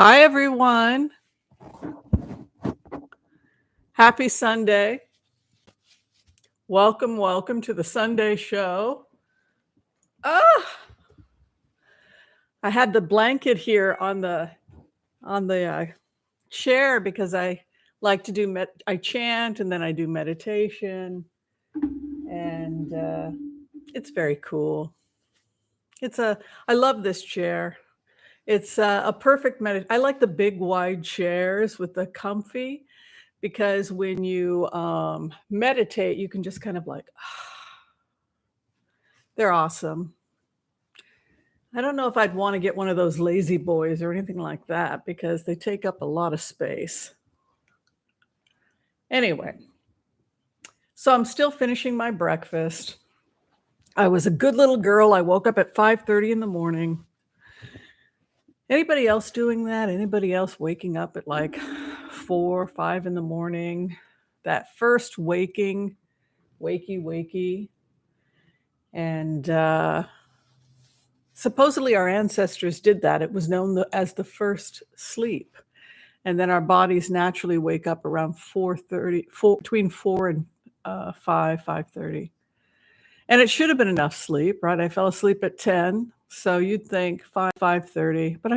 Hi, everyone. Happy Sunday. Welcome to the Sunday show. Ah, I had the blanket here on the chair because I like to do I chant and then I do meditation, and it's very cool. I love this chair. It's a perfect I like the big wide chairs with the comfy because when you meditate, you can just kind of like, they're awesome. I don't know if I'd want to get one of those lazy boys or anything like that because they take up a lot of space. Anyway, so I'm still finishing my breakfast. I was a good little girl. I woke up at 5:30 in the morning. Anybody else doing that? Anybody else waking up at like 4 or 5 in the morning? That first wakey. And supposedly our ancestors did that. It was known as the first sleep. And then our bodies naturally wake up around 4:30, between 4 and 5:30. And it should have been enough sleep, right? I fell asleep at 10, so you'd think 5:30, but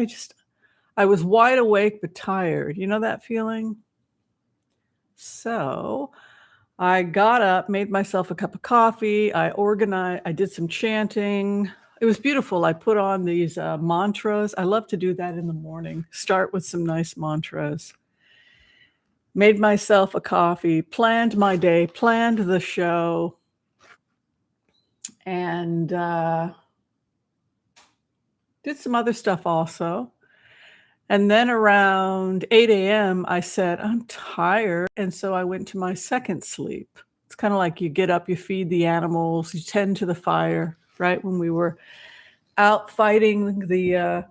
I was wide awake but tired. You know that feeling? So I got up, made myself a cup of coffee. I did some chanting. It was beautiful. I put on these mantras. I love to do that in the morning. Start with some nice mantras. Made myself a coffee, planned my day, planned the show, and did some other stuff also. And then around 8 a.m., I said, I'm tired. And so I went to my second sleep. It's kind of like you get up, you feed the animals, you tend to the fire, right? When we were out fighting the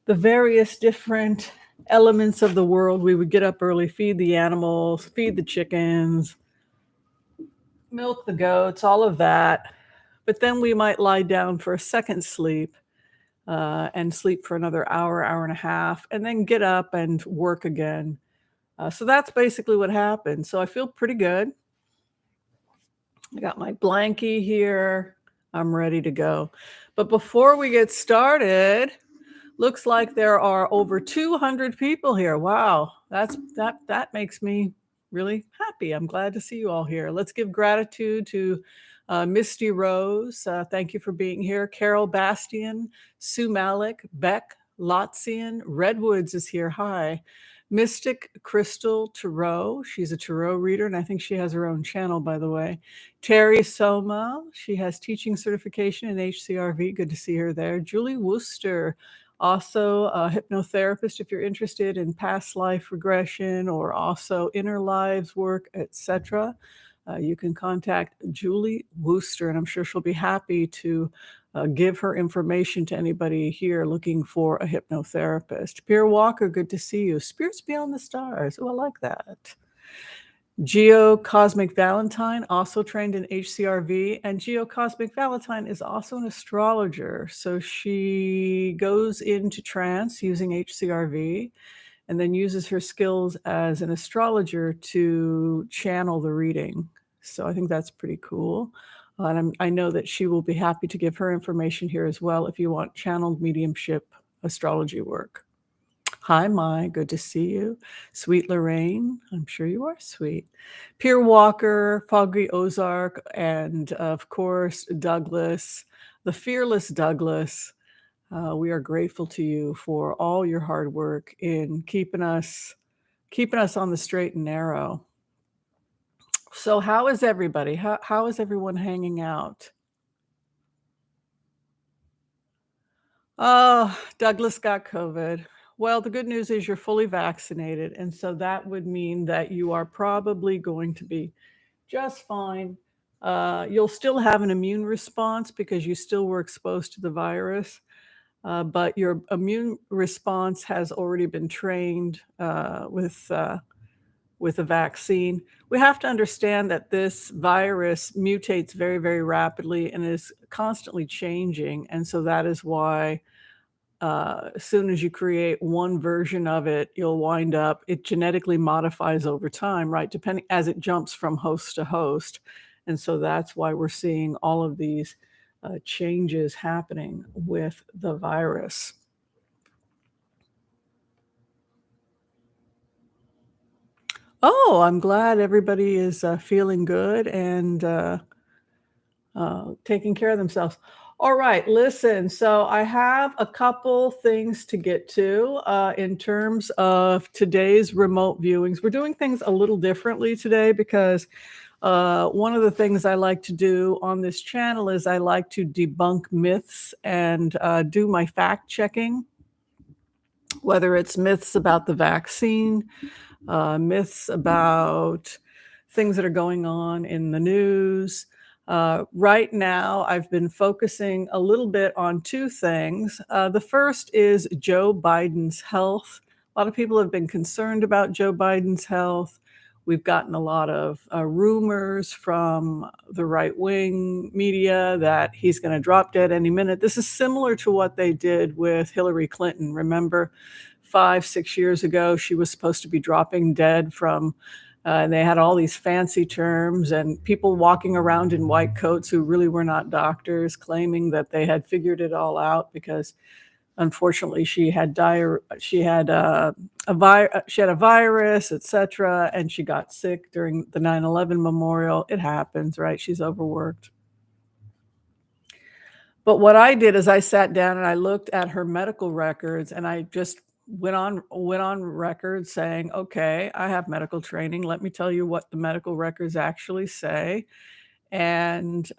various different elements of the world, we would get up early, feed the animals, feed the chickens, milk the goats, all of that. But then we might lie down for a second sleep and sleep for another hour, hour and a half, and then get up and work again. So that's basically what happened. So I feel pretty good. I got my blankie here. I'm ready to go. But before we get started, looks like there are over 200 people here. Wow, that makes me really happy. I'm glad to see you all here. Let's give gratitude to Misty Rose. Thank you for being here. Carol Bastian, Sue Malik, Beck, Lotzian, Redwoods is here. Hi. Mystic Crystal Tarot. She's a tarot reader, and I think she has her own channel, by the way. Terry Soma. She has teaching certification in HCRV. Good to see her there. Julie Wooster, also a hypnotherapist if you're interested in past life regression or also inner lives work, etc. You can contact Julie Wooster, and I'm sure she'll be happy to give her information to anybody here looking for a hypnotherapist. Pierre Walker, good to see you. Spirits Beyond the Stars. Oh, I like that. Geo Cosmic Valentine, also trained in HCRV, and Geo Cosmic Valentine is also an astrologer. So she goes into trance using HCRV and then uses her skills as an astrologer to channel the reading. So I think that's pretty cool. And I know that she will be happy to give her information here as well if you want channeled mediumship astrology work. Hi, Mai. Good to see you. Sweet Lorraine. I'm sure you are sweet. Pierre Walker, Foggy Ozark, and of course, Douglas, the fearless Douglas. We are grateful to you for all your hard work in keeping us on the straight and narrow. So how is everybody? How is everyone hanging out? Oh, Douglas got COVID. Well, the good news is you're fully vaccinated, and so that would mean that you are probably going to be just fine. You'll still have an immune response because you still were exposed to the virus, but your immune response has already been trained with a vaccine. We have to understand that this virus mutates very, very rapidly and is constantly changing, and so that is why as soon as you create one version of it, you'll wind up it genetically modifies over time, right, depending as it jumps from host to host, and so that's why we're seeing all of these, changes happening with the virus. Oh, I'm glad everybody is, feeling good and, taking care of themselves. All right, listen. So I have a couple things to get to in terms of today's remote viewings. We're doing things a little differently today because one of the things I like to do on this channel is I like to debunk myths and do my fact checking, whether it's myths about the vaccine, myths about things that are going on in the news. Right now, I've been focusing a little bit on two things. The first is Joe Biden's health. A lot of people have been concerned about Joe Biden's health. We've gotten a lot of rumors from the right wing media that he's going to drop dead any minute. This is similar to what they did with Hillary Clinton. Remember, 5, 6 years ago, she was supposed to be dropping dead from, and they had all these fancy terms and people walking around in white coats who really were not doctors, claiming that they had figured it all out because unfortunately she had she had a virus, etc., and she got sick during the 9/11 memorial. It happens, right? She's overworked. But what I did is I sat down and I looked at her medical records and I just went on record saying, "Okay, I have medical training. Let me tell you what the medical records actually say, and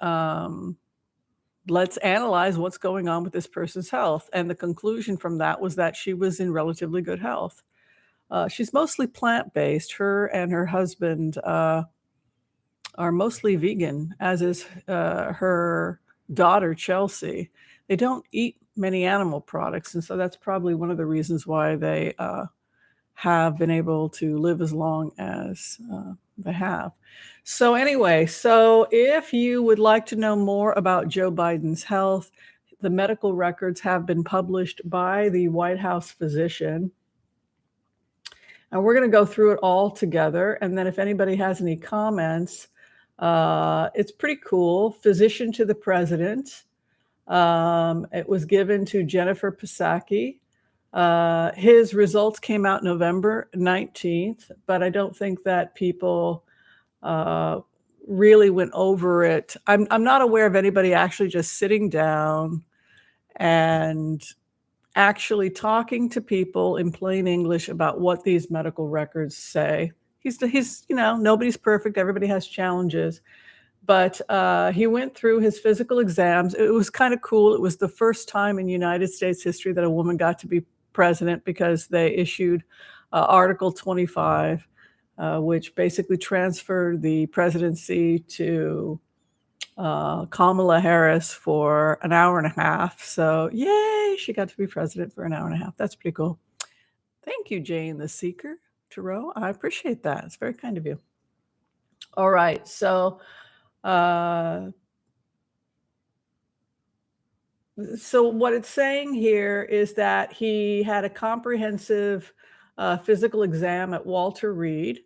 let's analyze what's going on with this person's health." And the conclusion from that was that she was in relatively good health. She's mostly plant-based. Her and her husband are mostly vegan, as is her daughter, Chelsea. They don't eat many animal products, and so that's probably one of the reasons why they have been able to live as long as they have. So, anyway, so if you would like to know more about Joe Biden's health, the medical records have been published by the White House physician. And we're going to go through it all together. And then if anybody has any comments, it's pretty cool. Physician to the President. It was given to Jennifer Psaki. His results came out November 19th, but I don't think that people really went over it. I'm not aware of anybody actually just sitting down and actually talking to people in plain English about what these medical records say. He's nobody's perfect. Everybody has challenges. But he went through his physical exams. It was kind of cool. It was the first time in United States history that a woman got to be president because they issued Article 25, which basically transferred the presidency to Kamala Harris for an hour and a half. So, yay, she got to be president for an hour and a half. That's pretty cool. Thank you, Jane the Seeker Tarot. I appreciate that. It's very kind of you. All right. Uh, so what it's saying here is that he had a comprehensive physical exam at Walter Reed.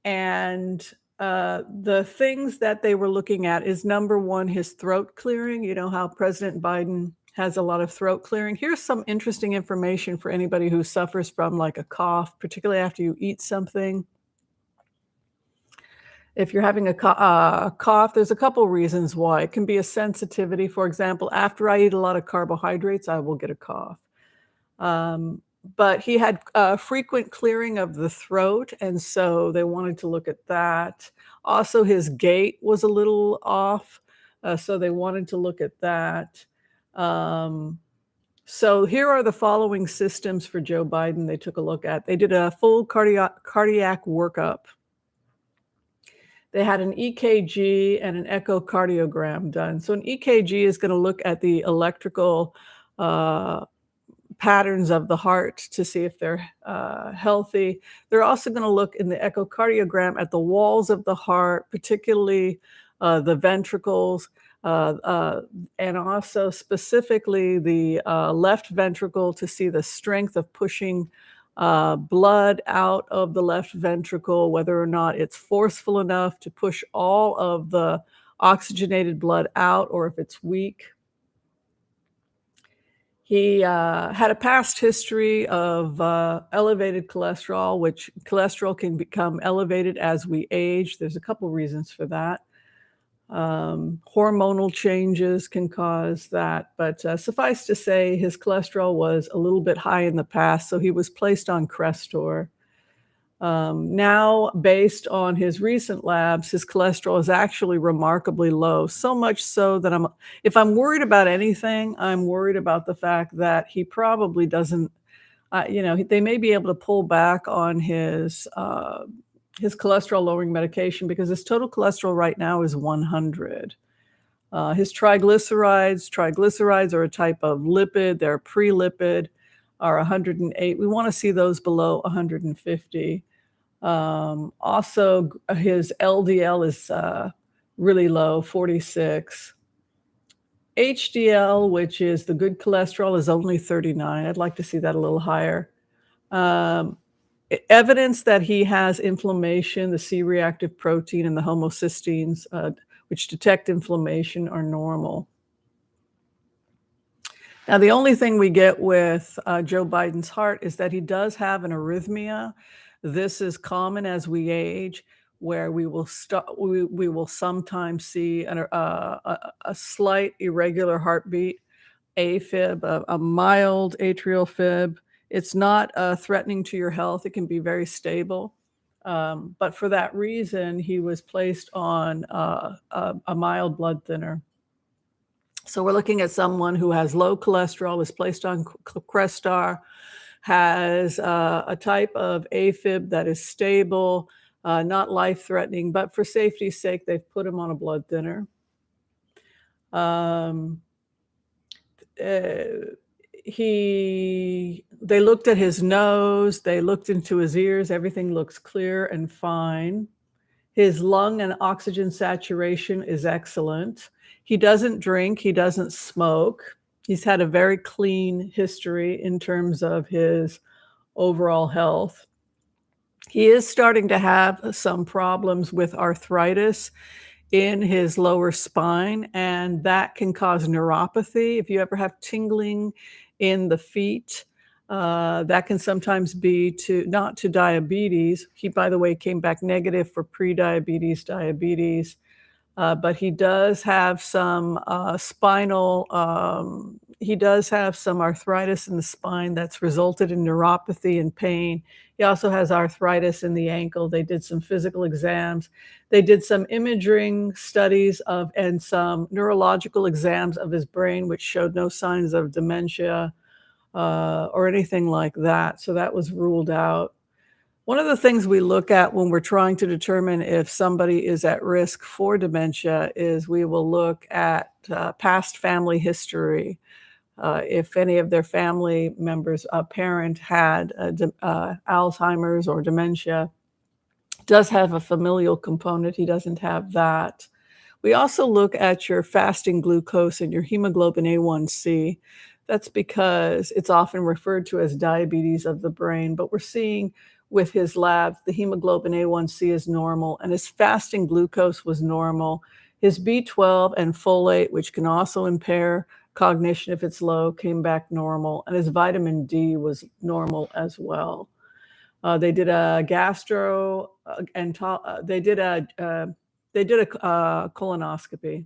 And the things that they were looking at is number one, his throat clearing. You know how President Biden has a lot of throat clearing. Here's some interesting information for anybody who suffers from like a cough, particularly after you eat something. If you're having a cough, there's a couple reasons why. It can be a sensitivity. For example, after I eat a lot of carbohydrates, I will get a cough. Um, but he had frequent clearing of the throat, and so they wanted to look at that. Also, his gait was a little off, so they wanted to look at that. Um, so here are the following systems for Joe Biden they took a look at. They did a full cardiac workup. They had an EKG and an echocardiogram done. So an EKG is going to look at the electrical patterns of the heart to see if they're healthy. They're also going to look in the echocardiogram at the walls of the heart, particularly the ventricles. Uh, uh, and also specifically the left ventricle to see the strength of pushing blood out of the left ventricle, whether or not it's forceful enough to push all of the oxygenated blood out or if it's weak. He had a past history of elevated cholesterol, which cholesterol can become elevated as we age. There's a couple reasons for that. Hormonal changes can cause that, but suffice to say, his cholesterol was a little bit high in the past, so he was placed on Crestor. Now, based on his recent labs, his cholesterol is actually remarkably low, so much so that if I'm worried about anything, I'm worried about the fact that he probably doesn't, they may be able to pull back on his cholesterol lowering medication because his total cholesterol right now is 100. His triglycerides are a type of lipid, they're pre-lipid, are 108. We want to see those below 150. Also, his LDL is really low, 46. HDL, which is the good cholesterol, is only 39. I'd like to see that a little higher. Um, Evidence that he has inflammation, the C-reactive protein and the homocysteines, which detect inflammation, are normal. Now, the only thing we get with Joe Biden's heart is that he does have an arrhythmia. This is common as we age, where we will sometimes see a slight irregular heartbeat, AFib, a mild atrial fib. It's not threatening to your health. It can be very stable. But for that reason, he was placed on a mild blood thinner. So we're looking at someone who has low cholesterol, is placed on Crestor, has a type of AFib that is stable, not life-threatening, but for safety's sake, they've put him on a blood thinner. Um, uh, they looked at his nose, they looked into his ears, everything looks clear and fine. His lung and oxygen saturation is excellent. He doesn't drink, he doesn't smoke. He's had a very clean history in terms of his overall health. He is starting to have some problems with arthritis in his lower spine, and that can cause neuropathy. If you ever have tingling in the feet, that can sometimes be not to diabetes. He, by the way, came back negative for pre-diabetes, diabetes. But he does have some he does have some arthritis in the spine that's resulted in neuropathy and pain. He also has arthritis in the ankle. They did some physical exams. They did some imaging studies and some neurological exams of his brain, which showed no signs of dementia or anything like that. So that was ruled out. One of the things we look at when we're trying to determine if somebody is at risk for dementia is we will look at past family history. If any of their family members, a parent had Alzheimer's or dementia, does have a familial component. He doesn't have that. We also look at your fasting glucose and your hemoglobin A1C. That's because it's often referred to as diabetes of the brain, but we're seeing with his labs, the hemoglobin A1C is normal and his fasting glucose was normal. His B12 and folate, which can also impair cognition if it's low, came back normal, and his vitamin D was normal as well. They did a colonoscopy.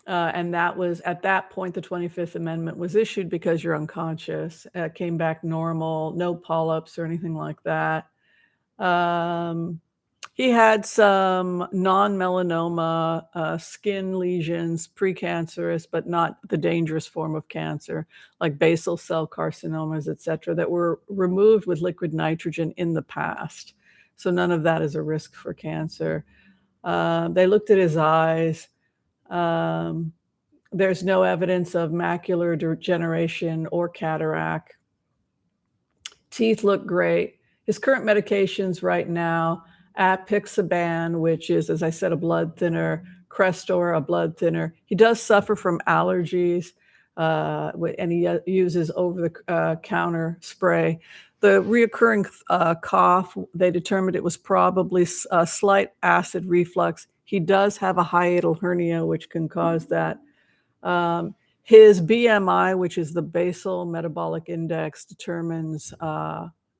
And that was at that point, the 25th Amendment was issued because you're unconscious. Came back normal, no polyps or anything like that. He had some non-melanoma skin lesions, precancerous, but not the dangerous form of cancer, like basal cell carcinomas, et cetera, that were removed with liquid nitrogen in the past. So none of that is a risk for cancer. They looked at his eyes. There's no evidence of macular degeneration or cataract. Teeth look great. His current medications right now, apixaban, which is, as I said, a blood thinner, Crestor, a blood thinner. He does suffer from allergies, and he uses over-the-counter spray. The reoccurring cough, they determined it was probably a slight acid reflux. He does have a hiatal hernia, which can cause that. Um, his BMI, which is the basal metabolic index, determines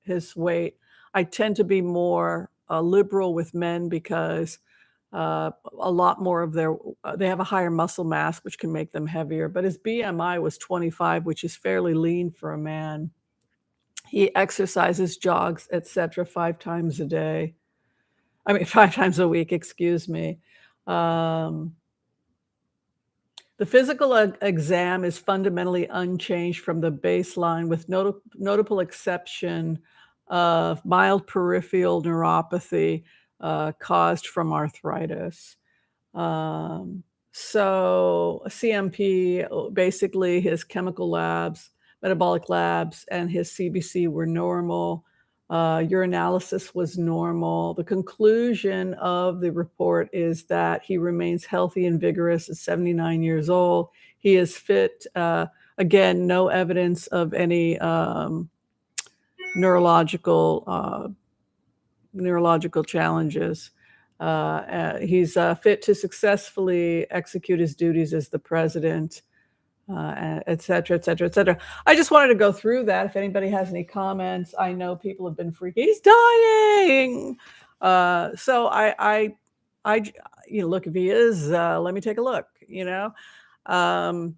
his weight. I tend to be more liberal with men because a lot more of they have a higher muscle mass, which can make them heavier. But his BMI was 25, which is fairly lean for a man. He exercises, jogs, etc., 5 times a day. I mean, 5 times a week, excuse me. Um, the physical exam is fundamentally unchanged from the baseline, with notable exception of mild peripheral neuropathy caused from arthritis. So CMP, basically his chemical labs, metabolic labs, and his CBC were normal. Urinalysis was normal. The conclusion of the report is that he remains healthy and vigorous at 79 years old. He is fit. Again, no evidence of any neurological challenges. He's fit to successfully execute his duties as the president, et cetera, et cetera, et cetera. I just wanted to go through that. If anybody has any comments, I know people have been freaking. He's dying. So look, if he is, let me take a look. I'm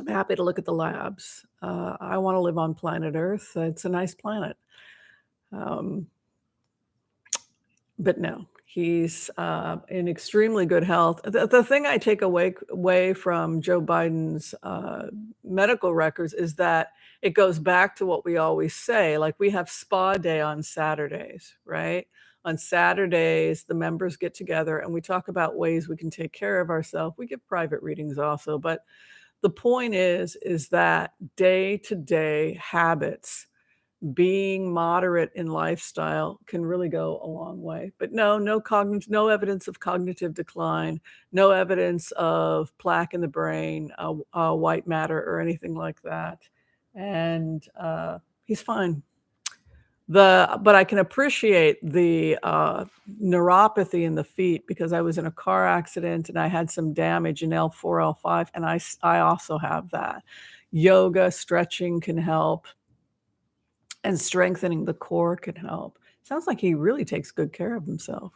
happy to look at the labs. I want to live on planet Earth. It's a nice planet. But no, he's in extremely good health. The thing I take away from Joe Biden's medical records is that it goes back to what we always say. Like, we have spa day on Saturdays, right? On Saturdays, the members get together and we talk about ways we can take care of ourselves. We give private readings also, but the point is that day-to-day habits, being moderate in lifestyle, can really go a long way. But no evidence of cognitive decline, no evidence of plaque in the brain, white matter, or anything like that. And he's fine. But I can appreciate the neuropathy in the feet, because I was in a car accident and I had some damage in L4, L5, and I also have that. Yoga, stretching can help, and strengthening the core can help. Sounds like he really takes good care of himself.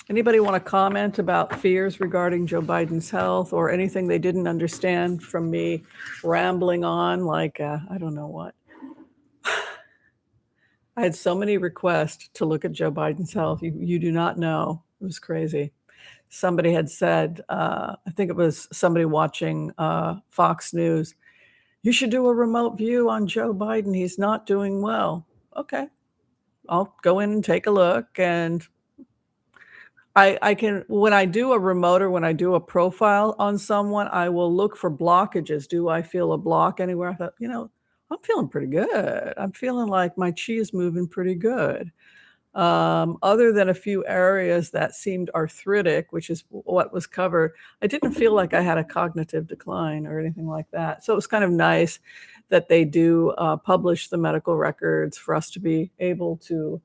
Anybody want to comment about fears regarding Joe Biden's health, or anything they didn't understand from me rambling on like I don't know what? I had so many requests to look at Joe Biden's health. You do not know. It was crazy. Somebody had said, I think it was somebody watching Fox News, you should do a remote view on Joe Biden. He's not doing well. Okay, I'll go in and take a look. And I can, when I do a remote or when I do a profile on someone, I will look for blockages. Do I feel a block anywhere? I thought, I'm feeling pretty good. I'm feeling like my chi is moving pretty good. Other than a few areas that seemed arthritic, which is what was covered, I didn't feel like I had a cognitive decline or anything like that. So it was kind of nice that they do publish the medical records for us to be able to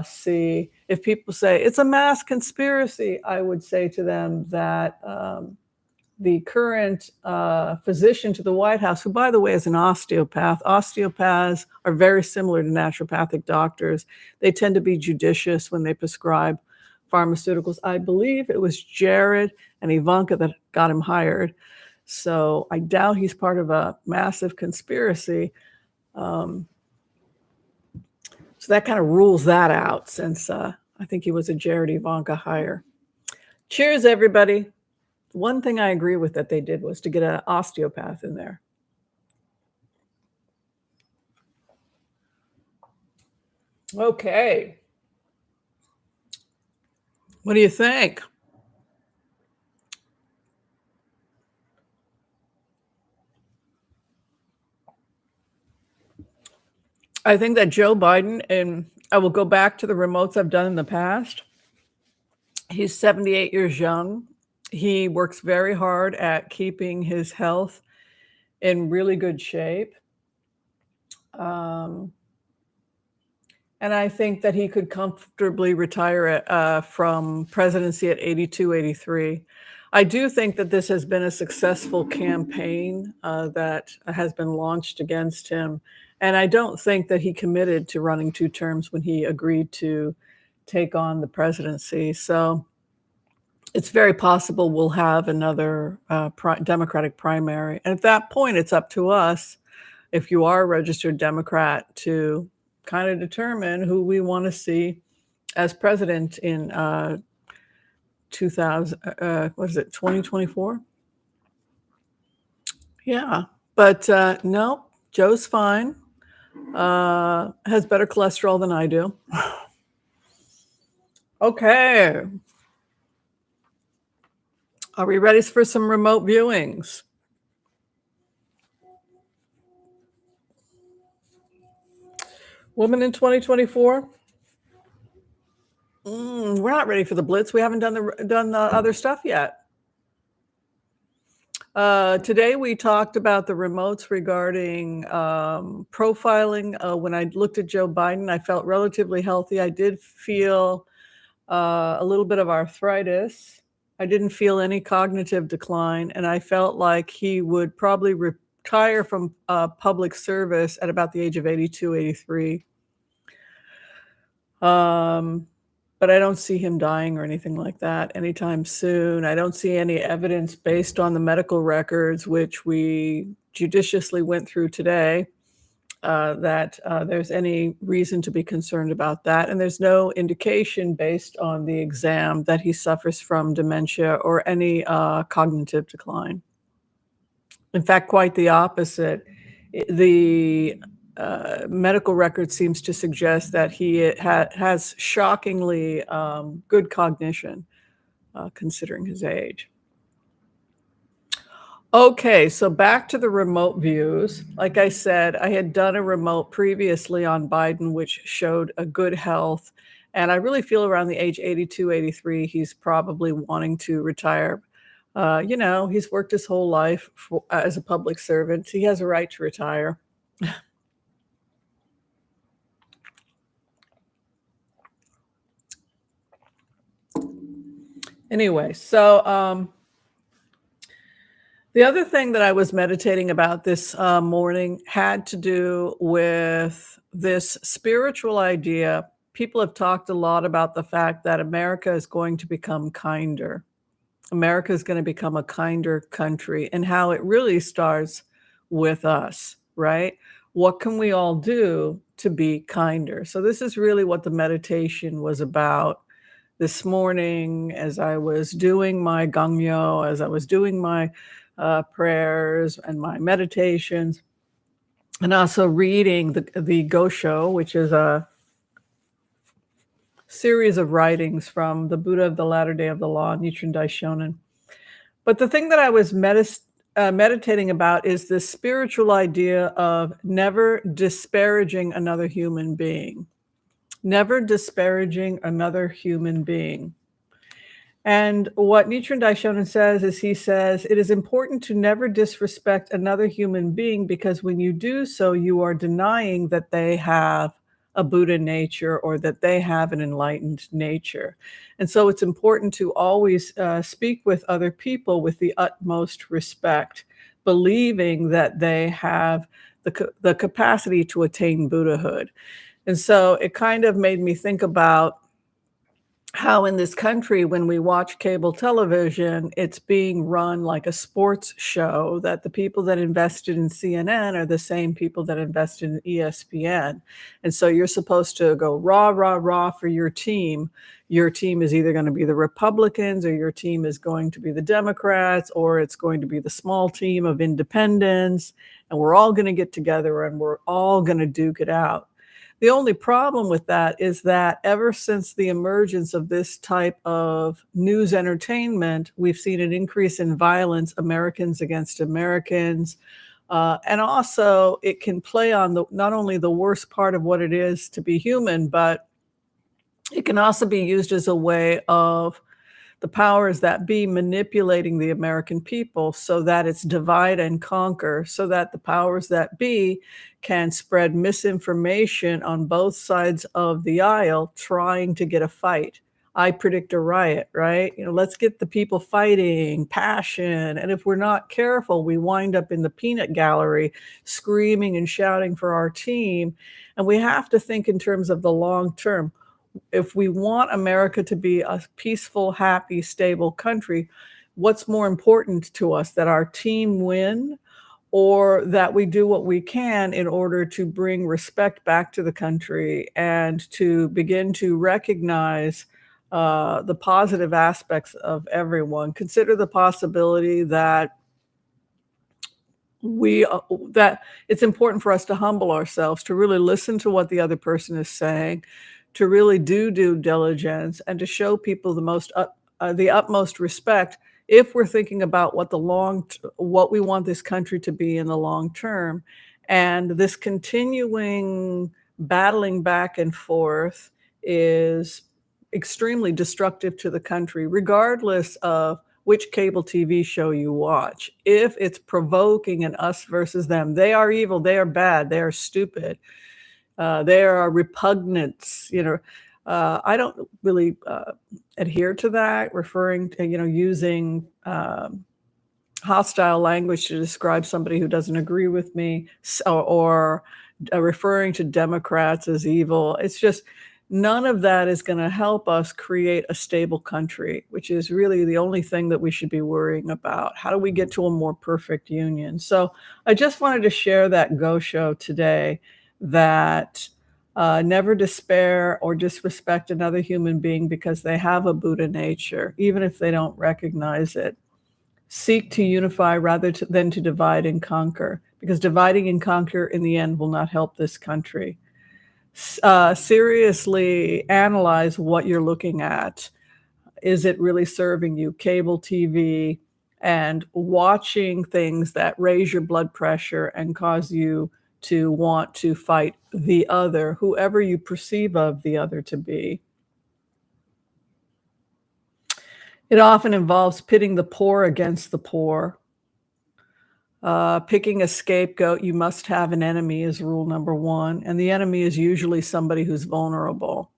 see. If people say it's a mass conspiracy, I would say to them that the current physician to the White House, who, by the way, is an osteopath. Osteopaths are very similar to naturopathic doctors. They tend to be judicious when they prescribe pharmaceuticals. I believe it was Jared and Ivanka that got him hired. So I doubt he's part of a massive conspiracy. So that kind of rules that out, since I think he was a Jared Ivanka hire. Cheers, everybody. One thing I agree with that they did was to get an osteopath in there. Okay. What do you think? I think that Joe Biden, and I will go back to the remotes I've done in the past, He's 78 years young. He works very hard at keeping his health in really good shape. Um, and I think that he could comfortably retire from presidency at 82, 83. I do think that this has been a successful campaign that has been launched against him. And I don't think that he committed to running 2 terms when he agreed to take on the presidency. So it's very possible we'll have another Democratic primary. And at that point, it's up to us, if you are a registered Democrat, to kind of determine who we want to see as president in 2000, what is it, 2024? Yeah. But no, Joe's fine. Has better cholesterol than I do. Okay. Are we ready for some remote viewings? Woman in 2024? We're not ready for the Blitz. We haven't done the other stuff yet. Today we talked about the remotes regarding profiling. When I looked at Joe Biden, I felt relatively healthy. I did feel a little bit of arthritis. I didn't feel any cognitive decline, and I felt like he would probably retire from public service at about the age of 82, 83. But I don't see him dying or anything like that anytime soon. I don't see any evidence based on the medical records, which we judiciously went through today, that there's any reason to be concerned about that. And there's no indication based on the exam that he suffers from dementia or any cognitive decline. In fact, quite the opposite. The medical record seems to suggest that he has shockingly good cognition, considering his age. Okay, so back to the remote views. Like I said, I had done a remote previously on Biden, which showed a good health. And I really feel around the age 82, 83, he's probably wanting to retire. He's worked his whole life as a public servant. He has a right to retire. Anyway, so the other thing that I was meditating about this morning had to do with this spiritual idea. People have talked a lot about the fact that America is going to become kinder. America is going to become a kinder country, and how it really starts with us, right? What can we all do to be kinder? So this is really what the meditation was about this morning, as I was doing my gangyo, as I was doing my prayers and my meditations, and also reading the Gosho, which is a series of writings from the Buddha of the Latter Day of the Law, Nichiren Daishonin. But the thing that I was meditating about is this spiritual idea of never disparaging another human being. Never disparaging another human being. And what Nichiren Daishonin says is, he says, it is important to never disrespect another human being, because when you do so, you are denying that they have a Buddha nature or that they have an enlightened nature. And so it's important to always speak with other people with the utmost respect, believing that they have the capacity to attain Buddhahood. And so it kind of made me think about how in this country, when we watch cable television, it's being run like a sports show, that the people that invested in CNN are the same people that invested in ESPN. And so you're supposed to go rah, rah, rah for your team. Your team is either going to be the Republicans, or your team is going to be the Democrats, or it's going to be the small team of independents. And we're all going to get together and we're all going to duke it out. The only problem with that is that ever since the emergence of this type of news entertainment, we've seen an increase in violence, Americans against Americans. And also it can play on not only the worst part of what it is to be human, but it can also be used as a way of the powers that be manipulating the American people so that it's divide and conquer, so that the powers that be can spread misinformation on both sides of the aisle trying to get a fight. I predict a riot, right? Let's get the people fighting, passion. And if we're not careful, we wind up in the peanut gallery screaming and shouting for our team. And we have to think in terms of the long term. If we want America to be a peaceful, happy, stable country, what's more important to us, that our team win or that we do what we can in order to bring respect back to the country and to begin to recognize the positive aspects of everyone? Consider the possibility that we that it's important for us to humble ourselves, to really listen to what the other person is saying, to really do due diligence, and to show people the utmost respect if we're thinking about what we want this country to be in the long term. And this continuing battling back and forth is extremely destructive to the country, regardless of which cable TV show you watch. If it's provoking an us versus them, they are evil, they are bad, they are stupid, they are repugnance. I don't really adhere to that, referring to, using hostile language to describe somebody who doesn't agree with me, or referring to Democrats as evil. It's just none of that is going to help us create a stable country, which is really the only thing that we should be worrying about. How do we get to a more perfect union? So I just wanted to share that go show today, that never despair or disrespect another human being because they have a Buddha nature, even if they don't recognize it. Seek to unify than to divide and conquer, because dividing and conquer in the end will not help this country. Seriously analyze what you're looking at. Is it really serving you? Cable TV and watching things that raise your blood pressure and cause you to want to fight the other, whoever you perceive of the other to be. It often involves pitting the poor against the poor. Picking a scapegoat, you must have an enemy, is rule number one. And the enemy is usually somebody who's vulnerable.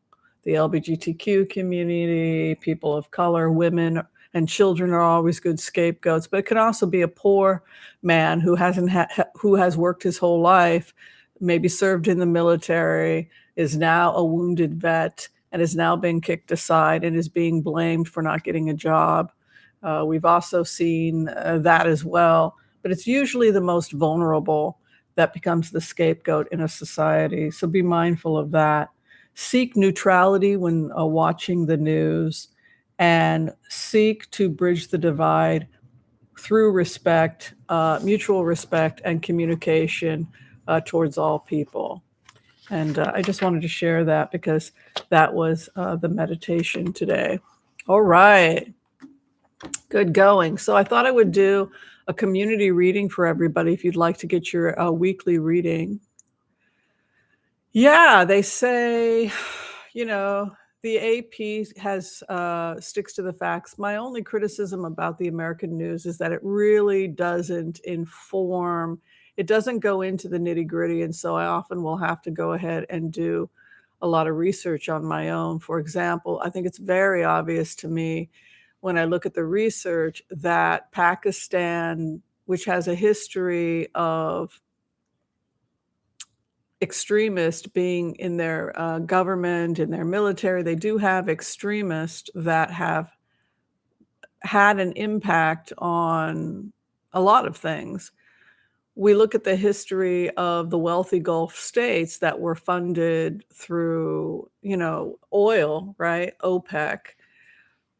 The LGBTQ community, people of color, women, and children are always good scapegoats. But it can also be a poor man who has worked his whole life, maybe served in the military, is now a wounded vet, and is now being kicked aside and is being blamed for not getting a job. We've also seen that as well. But it's usually the most vulnerable that becomes the scapegoat in a society. So be mindful of that. Seek neutrality when watching the news, and seek to bridge the divide through respect, mutual respect, and communication towards all people. And I just wanted to share that because that was the meditation today. All right. Good going. So I thought I would do a community reading for everybody if you'd like to get your weekly reading. Yeah, they say, the AP has sticks to the facts. My only criticism about the American news is that it really doesn't inform. It doesn't go into the nitty-gritty, and so I often will have to go ahead and do a lot of research on my own. For example, I think it's very obvious to me when I look at the research that Pakistan, which has a history of extremists being in their government, in their military, they do have extremists that have had an impact on a lot of things. We look at the history of the wealthy Gulf states that were funded through, oil, right? OPEC.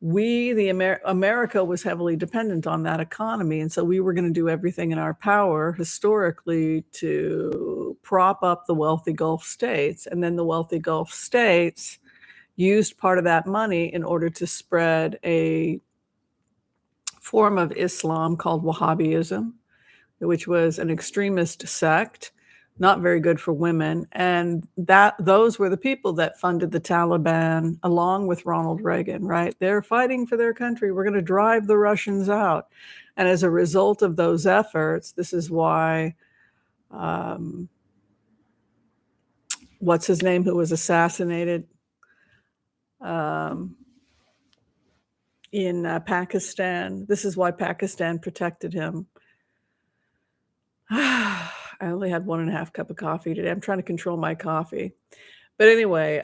America was heavily dependent on that economy. And so we were going to do everything in our power historically to prop up the wealthy Gulf states. And then the wealthy Gulf states used part of that money in order to spread a form of Islam called Wahhabism, which was an extremist sect not very good for women, and those were the people that funded the Taliban along with Ronald Reagan, right? They're fighting for their country. We're gonna drive the Russians out. And as a result of those efforts, this is why, um, what's his name who was assassinated, um, in, Pakistan. This is why Pakistan protected him. I only had 1.5 cup of coffee today. I'm trying to control my coffee. But anyway,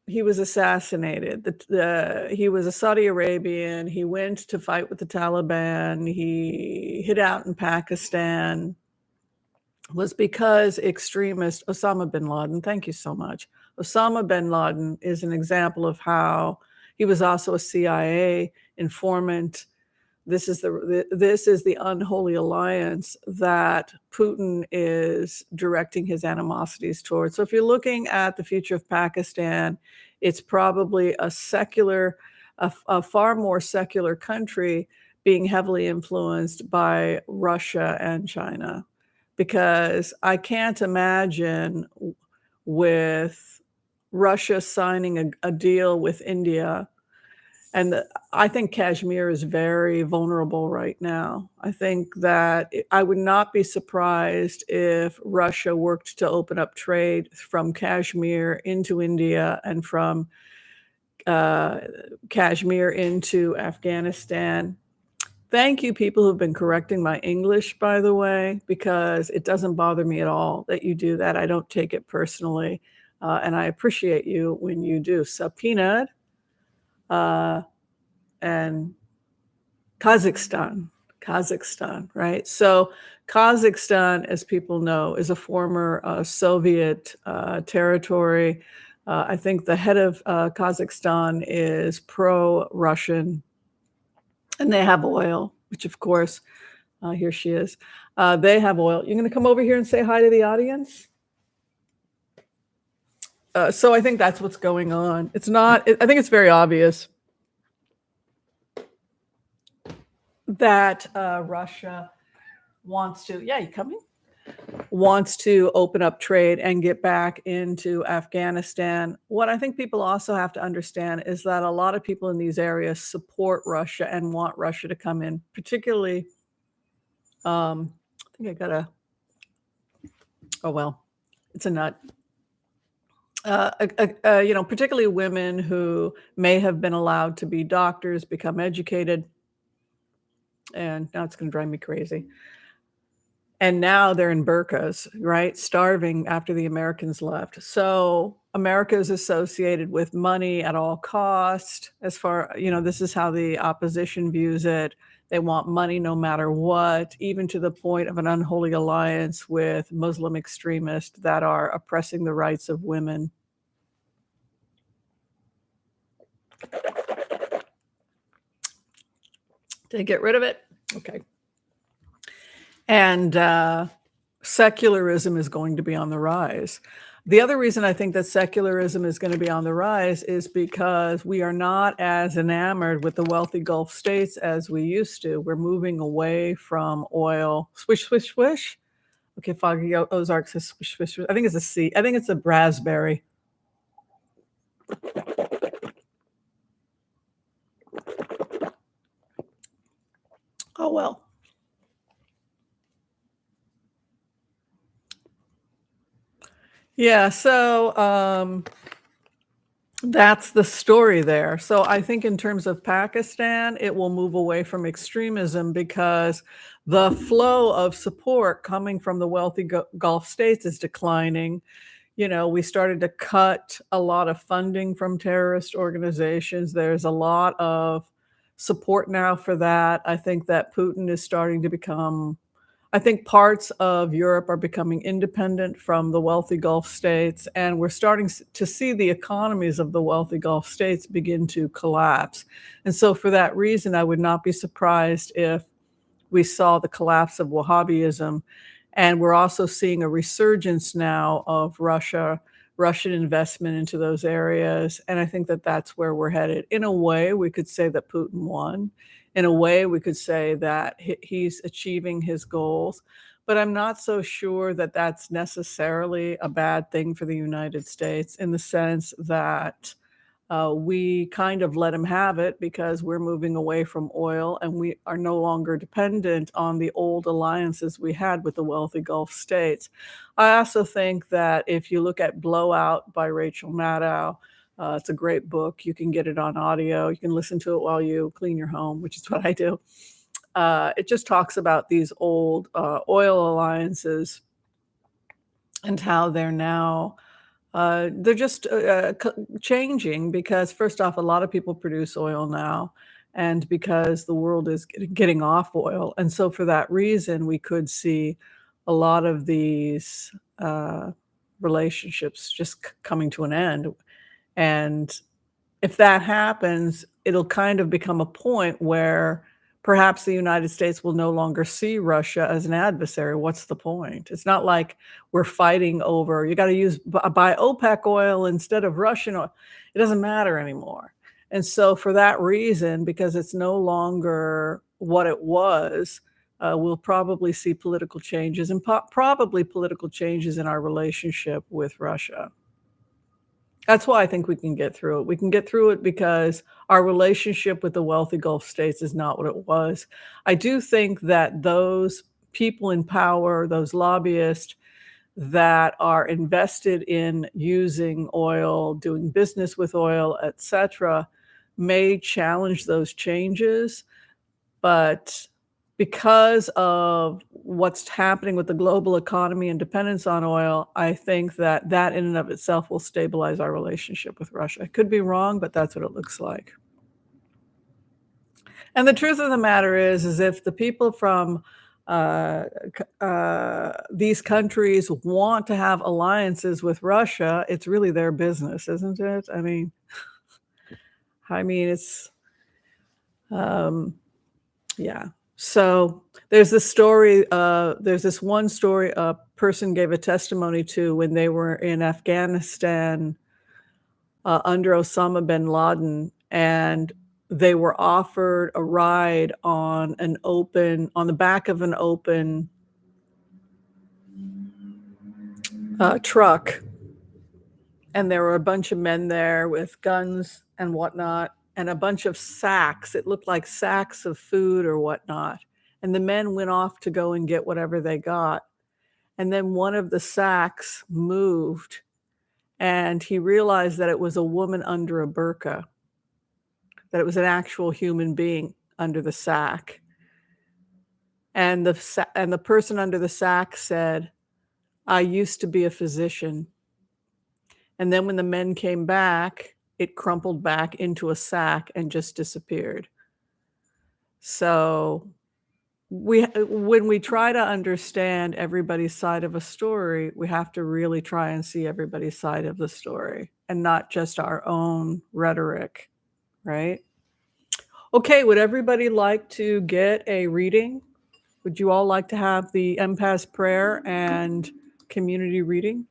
he was assassinated. He was a Saudi Arabian. He went to fight with the Taliban. He hid out in Pakistan. Was because extremist Osama bin Laden, thank you so much. Osama bin Laden is an example of how he was also a CIA informant. This is the unholy alliance that Putin is directing his animosities towards. So if you're looking at the future of Pakistan, it's probably a far more secular country being heavily influenced by Russia and China, because I can't imagine with Russia signing a deal with India. And I think Kashmir is very vulnerable right now. I think that I would not be surprised if Russia worked to open up trade from Kashmir into India and from uh, Kashmir into Afghanistan. Thank you, people who've been correcting my English, by the way, because it doesn't bother me at all that you do that. I don't take it personally, and I appreciate you when you do. Subpoenaed, uh, and Kazakhstan, right? So Kazakhstan, as people know, is a former Soviet territory. I think the head of Kazakhstan is pro-Russian, and they have oil, which of course, here she is. They have oil. You're gonna come over here and say hi to the audience? So I think that's what's going on. It's not, I think it's very obvious that Russia wants to, yeah, you coming? Wants to open up trade and get back into Afghanistan. What I think people also have to understand is that a lot of people in these areas support Russia and want Russia to come in, particularly, I think I got oh well, it's a nut. Particularly women who may have been allowed to be doctors, become educated, and now it's going to drive me crazy. And now they're in burqas, right? Starving after the Americans left. So America is associated with money at all cost. As far, this is how the opposition views it. They want money no matter what, even to the point of an unholy alliance with Muslim extremists that are oppressing the rights of women. Did I get rid of it? Okay. And secularism is going to be on the rise. The other reason I think that secularism is going to be on the rise is because we are not as enamored with the wealthy Gulf states as we used to. We're moving away from oil. Swish, swish, swish. Okay, Foggy Ozark says swish, swish, swish. I think it's a C. I think it's a raspberry. Oh, well. Yeah, so that's the story there. So I think in terms of Pakistan, it will move away from extremism because the flow of support coming from the wealthy Gulf states is declining. We started to cut a lot of funding from terrorist organizations. There's a lot of support now for that. I think that Putin is starting to become, I think parts of Europe are becoming independent from the wealthy Gulf states, and we're starting to see the economies of the wealthy Gulf states begin to collapse. And so for that reason, I would not be surprised if we saw the collapse of Wahhabism. And we're also seeing a resurgence now of Russian investment into those areas. And I think that that's where we're headed. In a way, we could say that Putin won. In a way, we could say that he's achieving his goals. But I'm not so sure that that's necessarily a bad thing for the United States in the sense that we kind of let him have it because we're moving away from oil and we are no longer dependent on the old alliances we had with the wealthy Gulf states. I also think that if you look at Blowout by Rachel Maddow, it's a great book. You can get it on audio. You can listen to it while you clean your home, which is what I do. It just talks about these old oil alliances and how they're just changing because, first off, a lot of people produce oil now, and because the world is getting off oil. And so, for that reason, we could see a lot of these relationships just coming to an end. And if that happens, it'll kind of become a point where perhaps the United States will no longer see Russia as an adversary. What's the point? It's not like we're fighting over, you got to buy OPEC oil instead of Russian oil. It doesn't matter anymore. And so, for that reason, because it's no longer what it was, we'll probably see political changes and probably political changes in our relationship with Russia. That's why I think we can get through it. We can get through it because our relationship with the wealthy Gulf states is not what it was. I do think that those people in power, those lobbyists that are invested in using oil, doing business with oil, etc., may challenge those changes, but because of what's happening with the global economy and dependence on oil, I think that that in and of itself will stabilize our relationship with Russia. I could be wrong, but that's what it looks like. And the truth of the matter is if the people from these countries want to have alliances with Russia, it's really their business, isn't it? It's yeah. So there's this one story a person gave a testimony to when they were in Afghanistan under Osama bin Laden, and they were offered a ride on the back of an open truck, and there were a bunch of men there with guns and whatnot, and a bunch of sacks. It looked like sacks of food or whatnot. And the men went off to go and get whatever they got. And then one of the sacks moved, and he realized that it was a woman under a burqa, that it was an actual human being under the sack. And the person under the sack said, "I used to be a physician." And then when the men came back, it crumpled back into a sack and just disappeared. So when we try to understand everybody's side of a story, we have to really try and see everybody's side of the story and not just our own rhetoric, right? Okay, would everybody like to get a reading? Would you all like to have the empath prayer and community reading?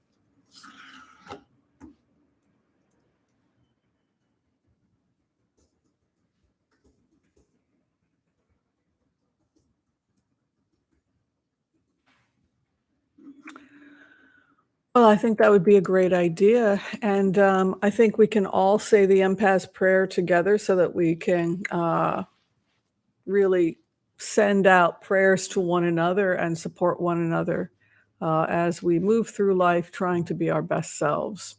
Well, I think that would be a great idea, and, I think we can all say the empath prayer together so that we can, really send out prayers to one another and support one another, as we move through life trying to be our best selves.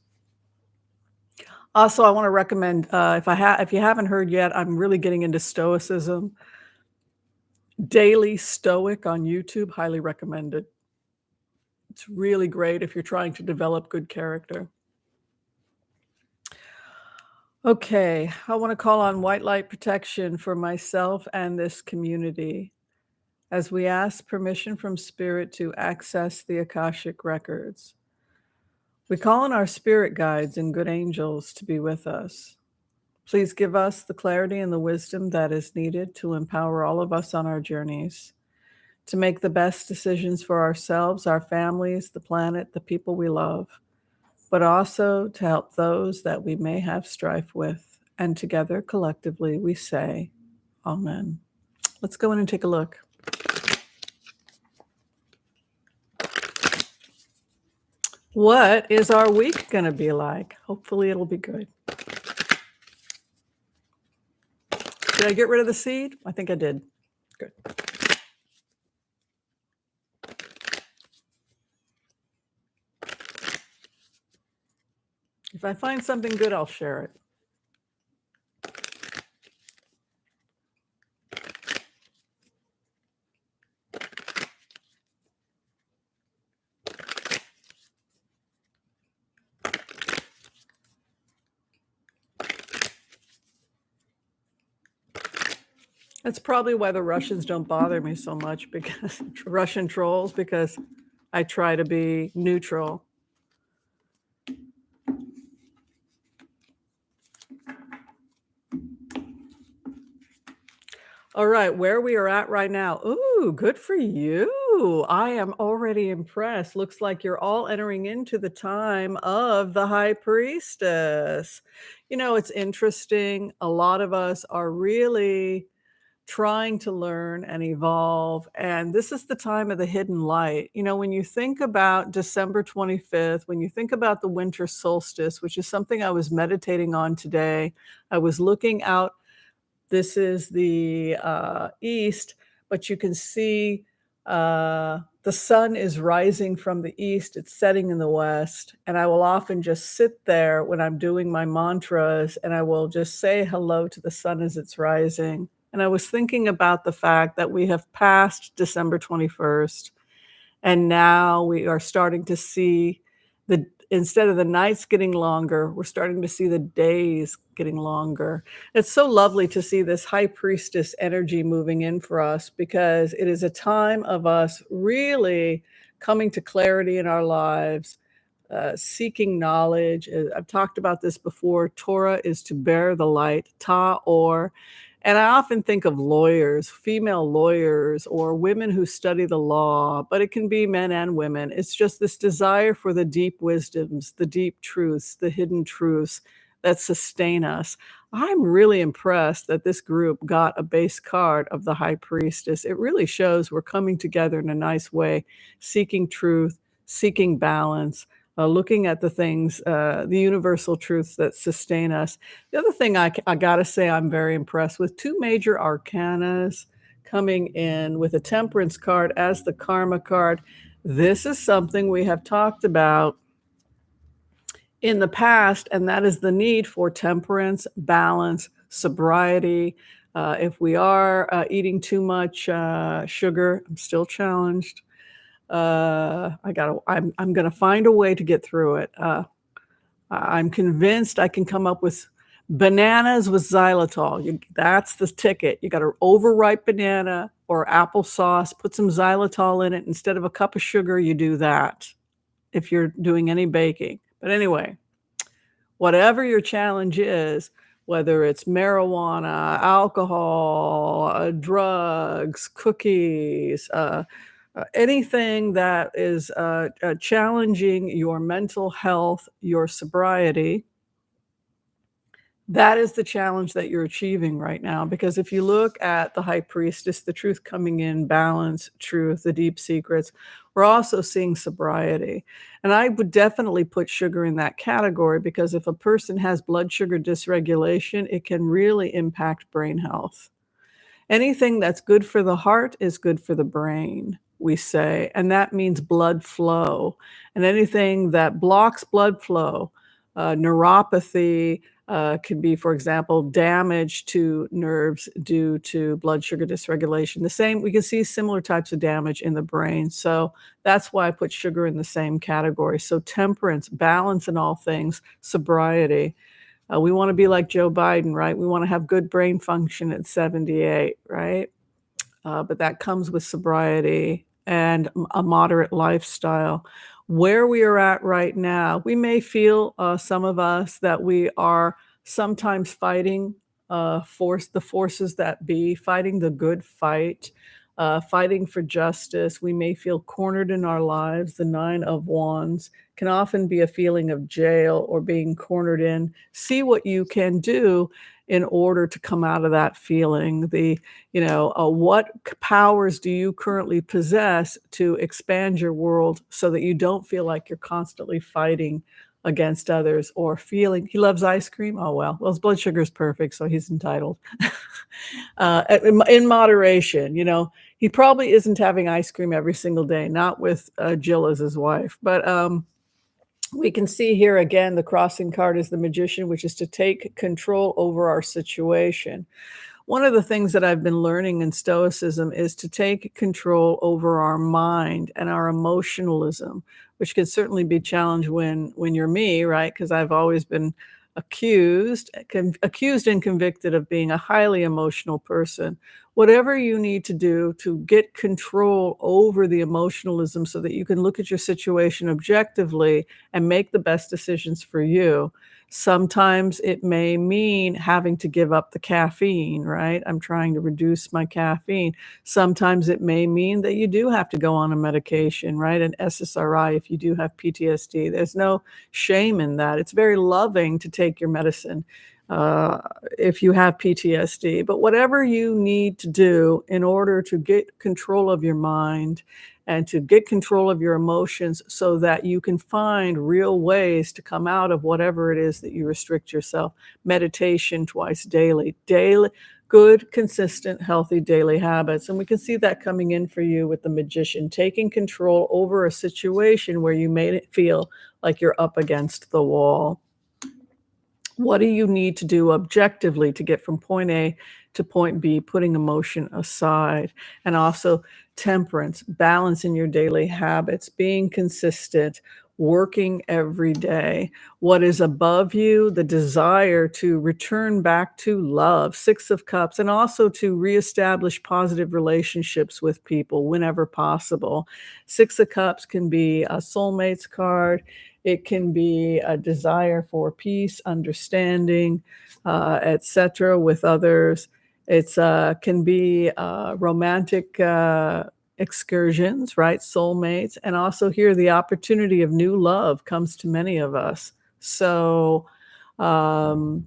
Also, I wanna recommend, if you haven't heard yet, I'm really getting into Stoicism. Daily Stoic on YouTube, highly recommended. It's really great if you're trying to develop good character. Okay, I want to call on white light protection for myself and this community as we ask permission from Spirit to access the Akashic records. We call on our spirit guides and good angels to be with us. Please give us the clarity and the wisdom that is needed to empower all of us on our journeys, to make the best decisions for ourselves, our families, the planet, the people we love, but also to help those that we may have strife with. And together, collectively, we say, Amen. Let's go in and take a look. What is our week gonna be like? Hopefully, it'll be good. Did I get rid of the seed? I think I did. Good. If I find something good, I'll share it. That's probably why the Russians don't bother me so much, because Russian trolls, because I try to be neutral. All right, where we are at right now. Ooh, good for you. I am already impressed. Looks like you're all entering into the time of the High Priestess. You know, it's interesting. A lot of us are really trying to learn and evolve. And this is the time of the hidden light. You know, when you think about December 25th, when you think about the winter solstice, which is something I was meditating on today, I was looking out. This is the east, but you can see the sun is rising from the east, it's setting in the west. And I will often just sit there when I'm doing my mantras and I will just say hello to the sun as it's rising. And I was thinking about the fact that we have passed December 21st, and now we are starting to see the instead of the nights getting longer, we're starting to see the days getting longer. It's so lovely to see this high priestess energy moving in for us, because it is a time of us really coming to clarity in our lives, seeking knowledge. I've talked about this before. Torah is to bear the light, ta or. And I often think of lawyers, female lawyers, or women who study the law, but it can be men and women. It's just this desire for the deep wisdoms, the deep truths, the hidden truths that sustain us. I'm really impressed that this group got a base card of the High Priestess. It really shows we're coming together in a nice way, seeking truth, seeking balance, looking at the things, the universal truths that sustain us. The other thing I gotta say I'm very impressed with, 2 major arcanas coming in with a temperance card as the karma card. This is something we have talked about in the past, and that is the need for temperance, balance, sobriety. If we are eating too much sugar, I'm still challenged. I'm gonna find a way to get through it. I'm convinced I can come up with bananas with xylitol. That's the ticket. You got an overripe banana or applesauce, put some xylitol in it. Instead of a cup of sugar, you do that if you're doing any baking. But anyway, whatever your challenge is, whether it's marijuana, alcohol, drugs, cookies, anything that is challenging your mental health, your sobriety, that is the challenge that you're achieving right now. Because if you look at the high priestess, the truth coming in, balance, truth, the deep secrets, we're also seeing sobriety. And I would definitely put sugar in that category, because if a person has blood sugar dysregulation, it can really impact brain health. Anything that's good for the heart is good for the brain, we say, and that means blood flow. And anything that blocks blood flow, neuropathy, could be, for example, damage to nerves due to blood sugar dysregulation. The same, we can see similar types of damage in the brain. So that's why I put sugar in the same category. So temperance, balance in all things, sobriety. We want to be like Joe Biden, right? We want to have good brain function at 78, right? But that comes with sobriety and a moderate lifestyle. Where we are at right now, we may feel, some of us, that we are sometimes fighting the forces that be, fighting the good fight, fighting for justice. We may feel cornered in our lives. The Nine of Wands can often be a feeling of jail or being cornered in. See what you can do in order to come out of that feeling. What powers do you currently possess to expand your world so that you don't feel like you're constantly fighting against others or feeling he loves ice cream? Oh, well, his blood sugar is perfect, so he's entitled. In moderation, he probably isn't having ice cream every single day, not with Jill as his wife. But we can see here again the crossing card is the magician, which is to take control over our situation. One of the things that I've been learning in Stoicism is to take control over our mind and our emotionalism, which can certainly be challenged when you're me, right? Because I've always been accused and convicted of being a highly emotional person. Whatever you need to do to get control over the emotionalism so that you can look at your situation objectively and make the best decisions for you. Sometimes it may mean having to give up the caffeine, right? I'm trying to reduce my caffeine. Sometimes it may mean that you do have to go on a medication, right? An SSRI if you do have PTSD. There's no shame in that. It's very loving to take your medicine uh, if you have PTSD. But whatever you need to do in order to get control of your mind and to get control of your emotions so that you can find real ways to come out of whatever it is that you restrict yourself. Meditation twice daily, good, consistent, healthy daily habits. And we can see that coming in for you with the magician, taking control over a situation where you made it feel like you're up against the wall. What do you need to do objectively to get from point A to point B, putting emotion aside? And also temperance, balance in your daily habits, being consistent, working every day. What is above you, the desire to return back to love, Six of Cups, and also to reestablish positive relationships with people whenever possible. Six of Cups can be a soulmates card. It can be a desire for peace, understanding, etc., with others. It's can be romantic excursions, right? Soulmates, and also here the opportunity of new love comes to many of us. So um,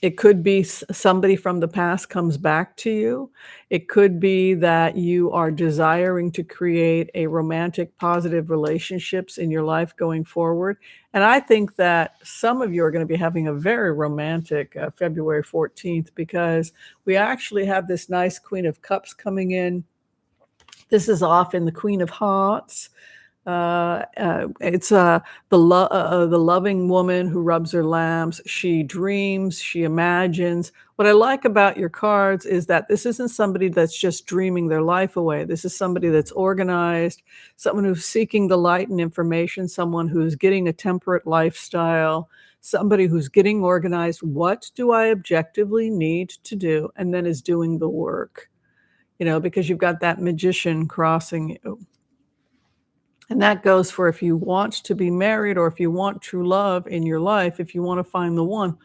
it could be somebody from the past comes back to you. It could be that you are desiring to create a romantic, positive relationships in your life going forward. And I think that some of you are going to be having a very romantic February 14th because we actually have this nice Queen of Cups coming in. This is often the Queen of Hearts. It's the loving woman who rubs her lamps. She dreams, she imagines. What I like about your cards is that this isn't somebody that's just dreaming their life away. This is somebody that's organized, someone who's seeking the light and information, someone who's getting a temperate lifestyle, somebody who's getting organized. What do I objectively need to do? And then is doing the work, because you've got that magician crossing you. And that goes for if you want to be married or if you want true love in your life, if you want to find the one,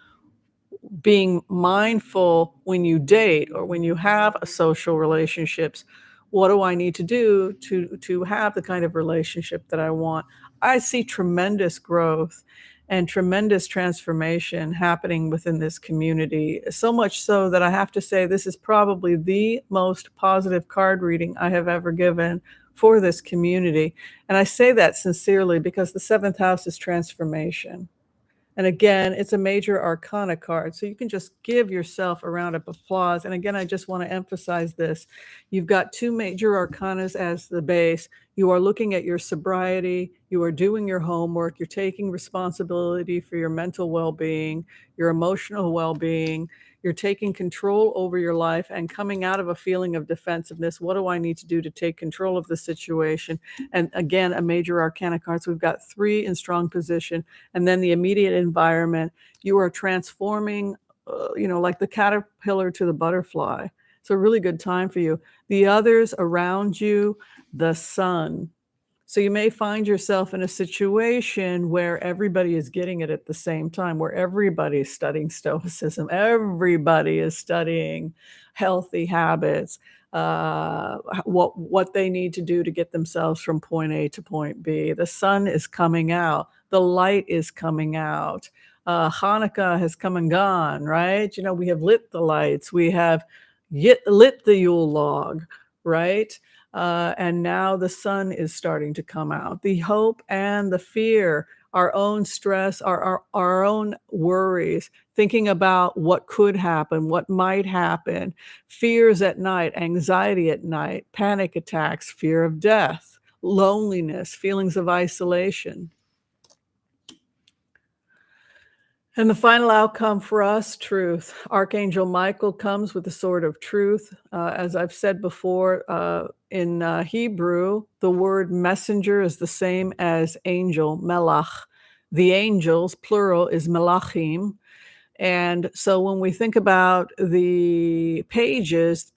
being mindful when you date or when you have a social relationships. What do I need to do to have the kind of relationship that I want? I see tremendous growth and tremendous transformation happening within this community. So much so that I have to say this is probably the most positive card reading I have ever given for this community. And I say that sincerely because the seventh house is transformation. And again, it's a major arcana card. So you can just give yourself a round of applause. And again, I just want to emphasize this. You've got two major arcanas as the base. You are looking at your sobriety. You are doing your homework. You're taking responsibility for your mental well-being, your emotional well-being. You're taking control over your life and coming out of a feeling of defensiveness. What do I need to do to take control of the situation? And again, a major arcana card. So we've got 3 in strong position. And then the immediate environment, you are transforming, like the caterpillar to the butterfly. It's a really good time for you. The others around you, the sun. So you may find yourself in a situation where everybody is getting it at the same time, where everybody is studying Stoicism, everybody is studying healthy habits, what they need to do to get themselves from point A to point B. The sun is coming out, the light is coming out. Hanukkah has come and gone, right? You know, we have lit the lights, we have lit the Yule log, right? And now the sun is starting to come out. The hope and the fear, our own stress, our own worries, thinking about what could happen, what might happen, fears at night, anxiety at night, panic attacks, fear of death, loneliness, feelings of isolation. And the final outcome for us, truth. Archangel Michael comes with the sword of truth. As I've said before, in Hebrew, the word messenger is the same as angel, melach. The angels, plural, is melachim. And so when we think about the pages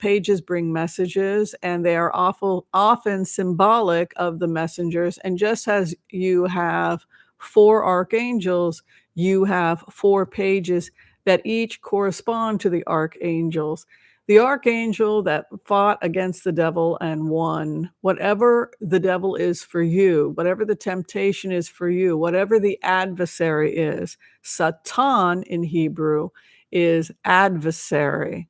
bring messages, and they are often symbolic of the messengers. And just as you have four archangels, you have four pages that each correspond to the archangels. The archangel that fought against the devil and won, whatever the devil is for you, whatever the temptation is for you, whatever the adversary is. Satan in Hebrew is adversary.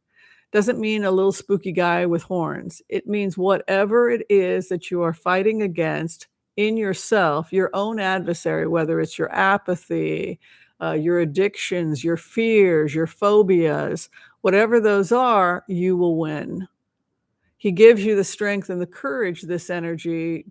Doesn't mean a little spooky guy with horns. It means whatever it is that you are fighting against in yourself, your own adversary, whether it's your apathy, your addictions, your fears, your phobias, whatever those are, you will win. He gives you the strength and the courage, this energy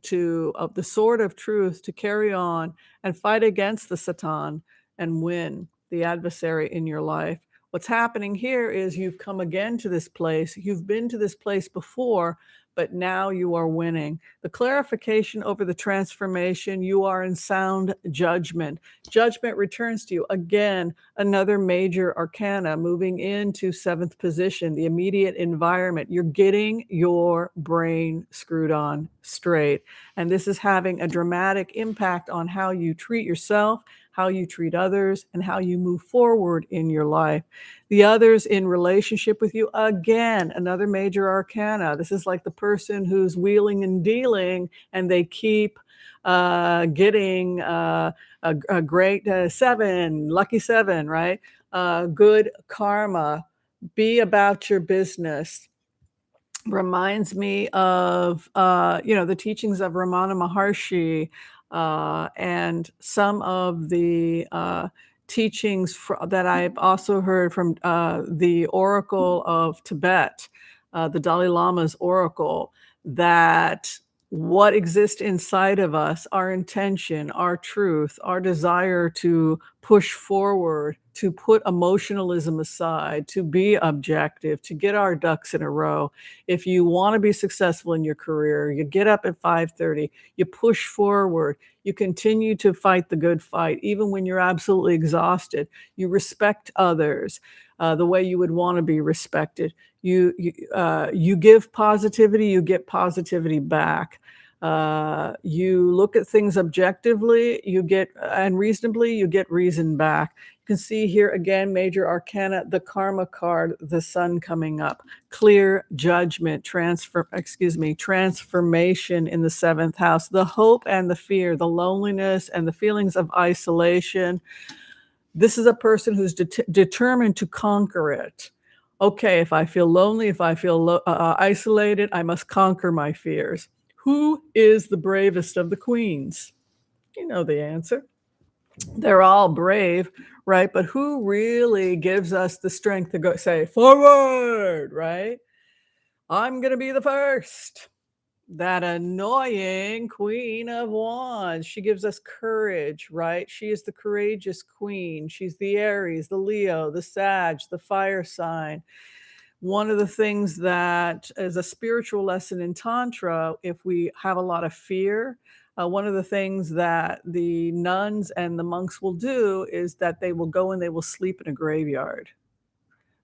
of the sword of truth, to carry on and fight against the Satan and win the adversary in your life. What's happening here is you've come again to this place. You've been to this place before, but now you are winning. The clarification over the transformation, you are in sound judgment. Judgment returns to you. Again, another major arcana moving into seventh position, the immediate environment. You're getting your brain screwed on straight. And this is having a dramatic impact on how you treat yourself, how you treat others, and how you move forward in your life. The others in relationship with you, again, another major arcana. This is like the person who's wheeling and dealing, and they keep getting a great seven, lucky seven, right? Good karma. Be about your business. Reminds me of the teachings of Ramana Maharshi, and some of the teachings that I've also heard from the Oracle of Tibet, the Dalai Lama's oracle, that what exists inside of us, our intention, our truth, our desire to push forward, to put emotionalism aside, to be objective, to get our ducks in a row. If you want to be successful in your career, you get up at 5:30, you push forward, you continue to fight the good fight, even when you're absolutely exhausted. You respect others the way you would want to be respected. You give positivity, you get positivity back. You look at things objectively, and reasonably, you get reason back. You can see here again, major arcana, the karma card, the sun coming up, clear judgment, transformation in the seventh house, the hope and the fear, the loneliness and the feelings of isolation. This is a person who's determined to conquer it. Okay, if I feel lonely, if I feel isolated, I must conquer my fears. Who is the bravest of the queens? You know the answer. They're all brave, right? But who really gives us the strength to go say, forward, right? I'm going to be the first. That annoying Queen of Wands. She gives us courage, right? She is the courageous queen. She's the Aries, the Leo, the Sag, the fire sign. One of the things that is a spiritual lesson in Tantra, if we have a lot of fear, one of the things that the nuns and the monks will do is that they will go and they will sleep in a graveyard.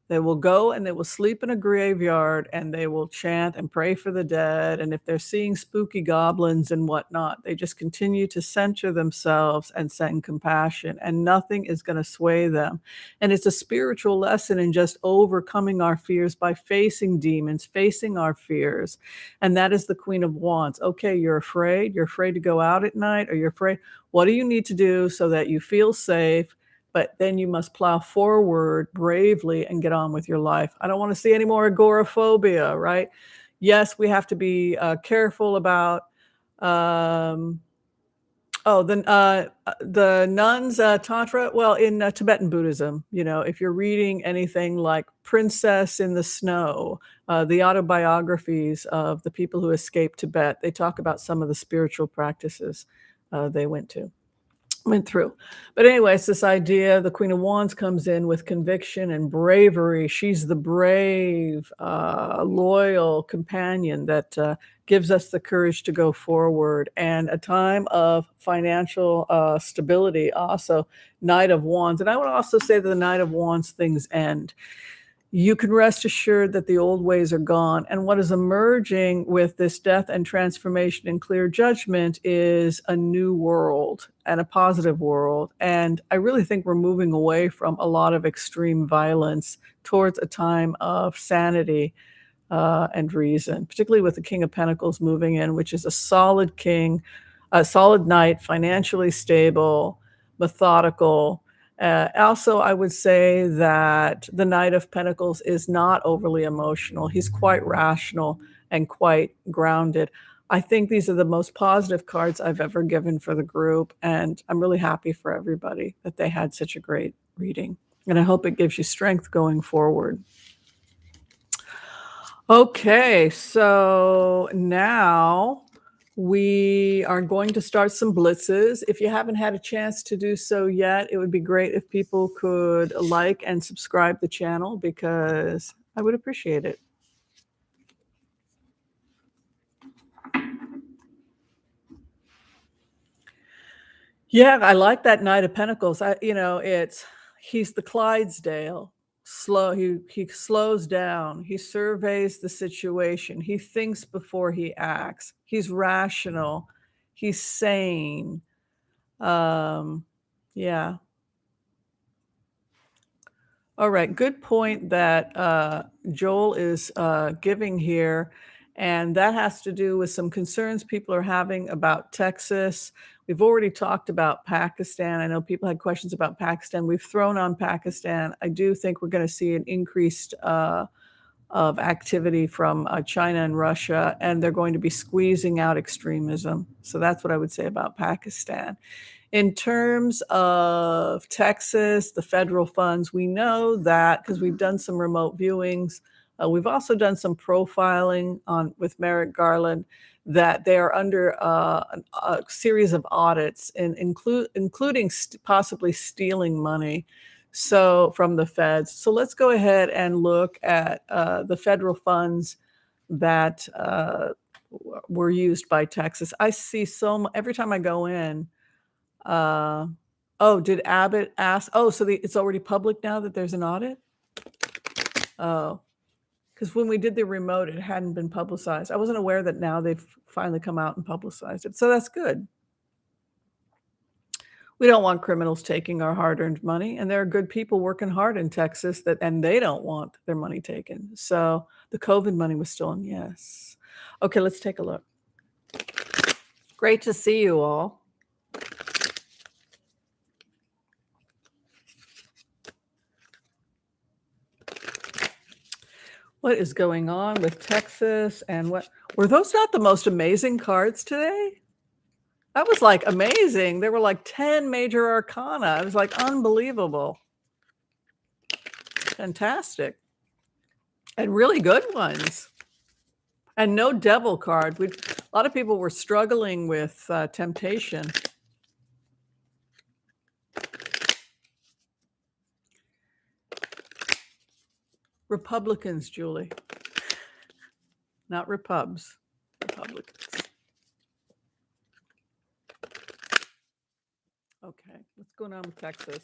They will go and they will sleep in a graveyard and they will chant and pray for the dead. And if they're seeing spooky goblins and whatnot, they just continue to center themselves and send compassion, and nothing is going to sway them. And it's a spiritual lesson in just overcoming our fears by facing demons, facing our fears. And that is the Queen of Wands. Okay, you're afraid. You're afraid to go out at night, or you're afraid. What do you need to do so that you feel safe? but then you must plow forward bravely and get on with your life. I don't want to see any more agoraphobia, right? Yes, we have to be careful about um, the nuns, tantra. Well, in Tibetan Buddhism, if you're reading anything like Princess in the Snow, the autobiographies of the people who escaped Tibet, they talk about some of the spiritual practices they went through. But anyway, it's this idea the Queen of Wands comes in with conviction and bravery. She's the brave, loyal companion that gives us the courage to go forward, and a time of financial stability also. Knight of Wands. And I would also say that the Knight of Wands things end. You can rest assured that the old ways are gone. And what is emerging with this death and transformation and clear judgment is a new world and a positive world. And I really think we're moving away from a lot of extreme violence towards a time of sanity and reason, particularly with the King of Pentacles moving in, which is a solid king, a solid knight, financially stable, methodical. Also, I would say that the Knight of Pentacles is not overly emotional. He's quite rational and quite grounded. I think these are the most positive cards I've ever given for the group, and I'm really happy for everybody that they had such a great reading. And I hope it gives you strength going forward. Okay, so now we are going to start some blitzes. If you haven't had a chance to do so yet, it would be great if people could like and subscribe the channel, because I would appreciate it. Yeah, I like that Knight of Pentacles. He's the Clydesdale. He slows down. He surveys the situation. He thinks before he acts. He's rational. He's sane. Yeah. All right, good point that Joel is giving here, and that has to do with some concerns people are having about Texas. We've already talked about Pakistan. I know people had questions about Pakistan. We've thrown on Pakistan. I do think we're going to see an increased of activity from China and Russia, and they're going to be squeezing out extremism. So that's what I would say about Pakistan. In terms of Texas, the federal funds, we know that because we've done some remote viewings. We've also done some profiling with Merrick Garland, that they are under a series of audits, including possibly stealing money from the feds. So let's go ahead and look at the federal funds that were used by Texas. I see every time I go in. Did Abbott ask? So it's already public now that there's an audit? Oh, because when we did the remote, it hadn't been publicized. I wasn't aware that now they've finally come out and publicized it. So that's good. We don't want criminals taking our hard-earned money, and there are good people working hard in Texas and they don't want their money taken. So the COVID money was stolen, yes. Okay, let's take a look. Great to see you all. What is going on with Texas, and were those not the most amazing cards today? That was like amazing. There were like 10 major arcana. It was like unbelievable. Fantastic. And really good ones. And no devil card. A lot of people were struggling with temptation. Republicans, Julie. Not Repubs. Republicans. Okay, what's going on with Texas?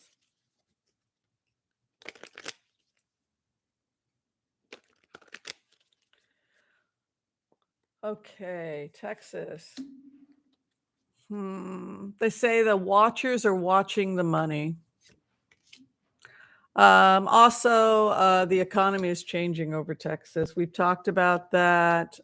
Okay, Texas. They say the watchers are watching the money. The economy is changing over Texas. We've talked about that.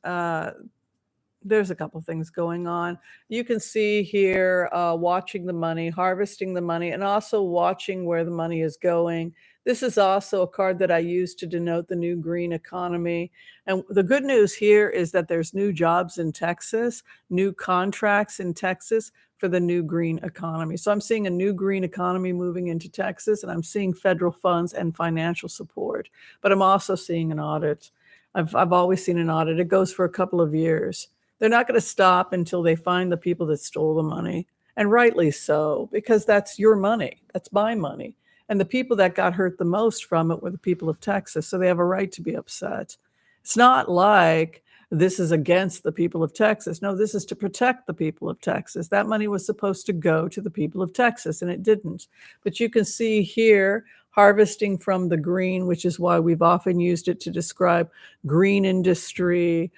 there's a couple things going on. You can see here, watching the money, harvesting the money, and also watching where the money is going. This is also a card that I use to denote the new green economy. And the good news here is that there's new jobs in Texas, new contracts in Texas for the new green economy. So I'm seeing a new green economy moving into Texas, and I'm seeing federal funds and financial support. But I'm also seeing an audit. I've always seen an audit. It goes for a couple of years. They're not going to stop until they find the people that stole the money. And rightly so, because that's your money. That's my money. And the people that got hurt the most from it were the people of Texas. So they have a right to be upset. It's not like this is against the people of Texas. No, this is to protect the people of Texas. That money was supposed to go to the people of Texas, and it didn't. But you can see here, harvesting from the green, which is why we've often used it to describe green industry,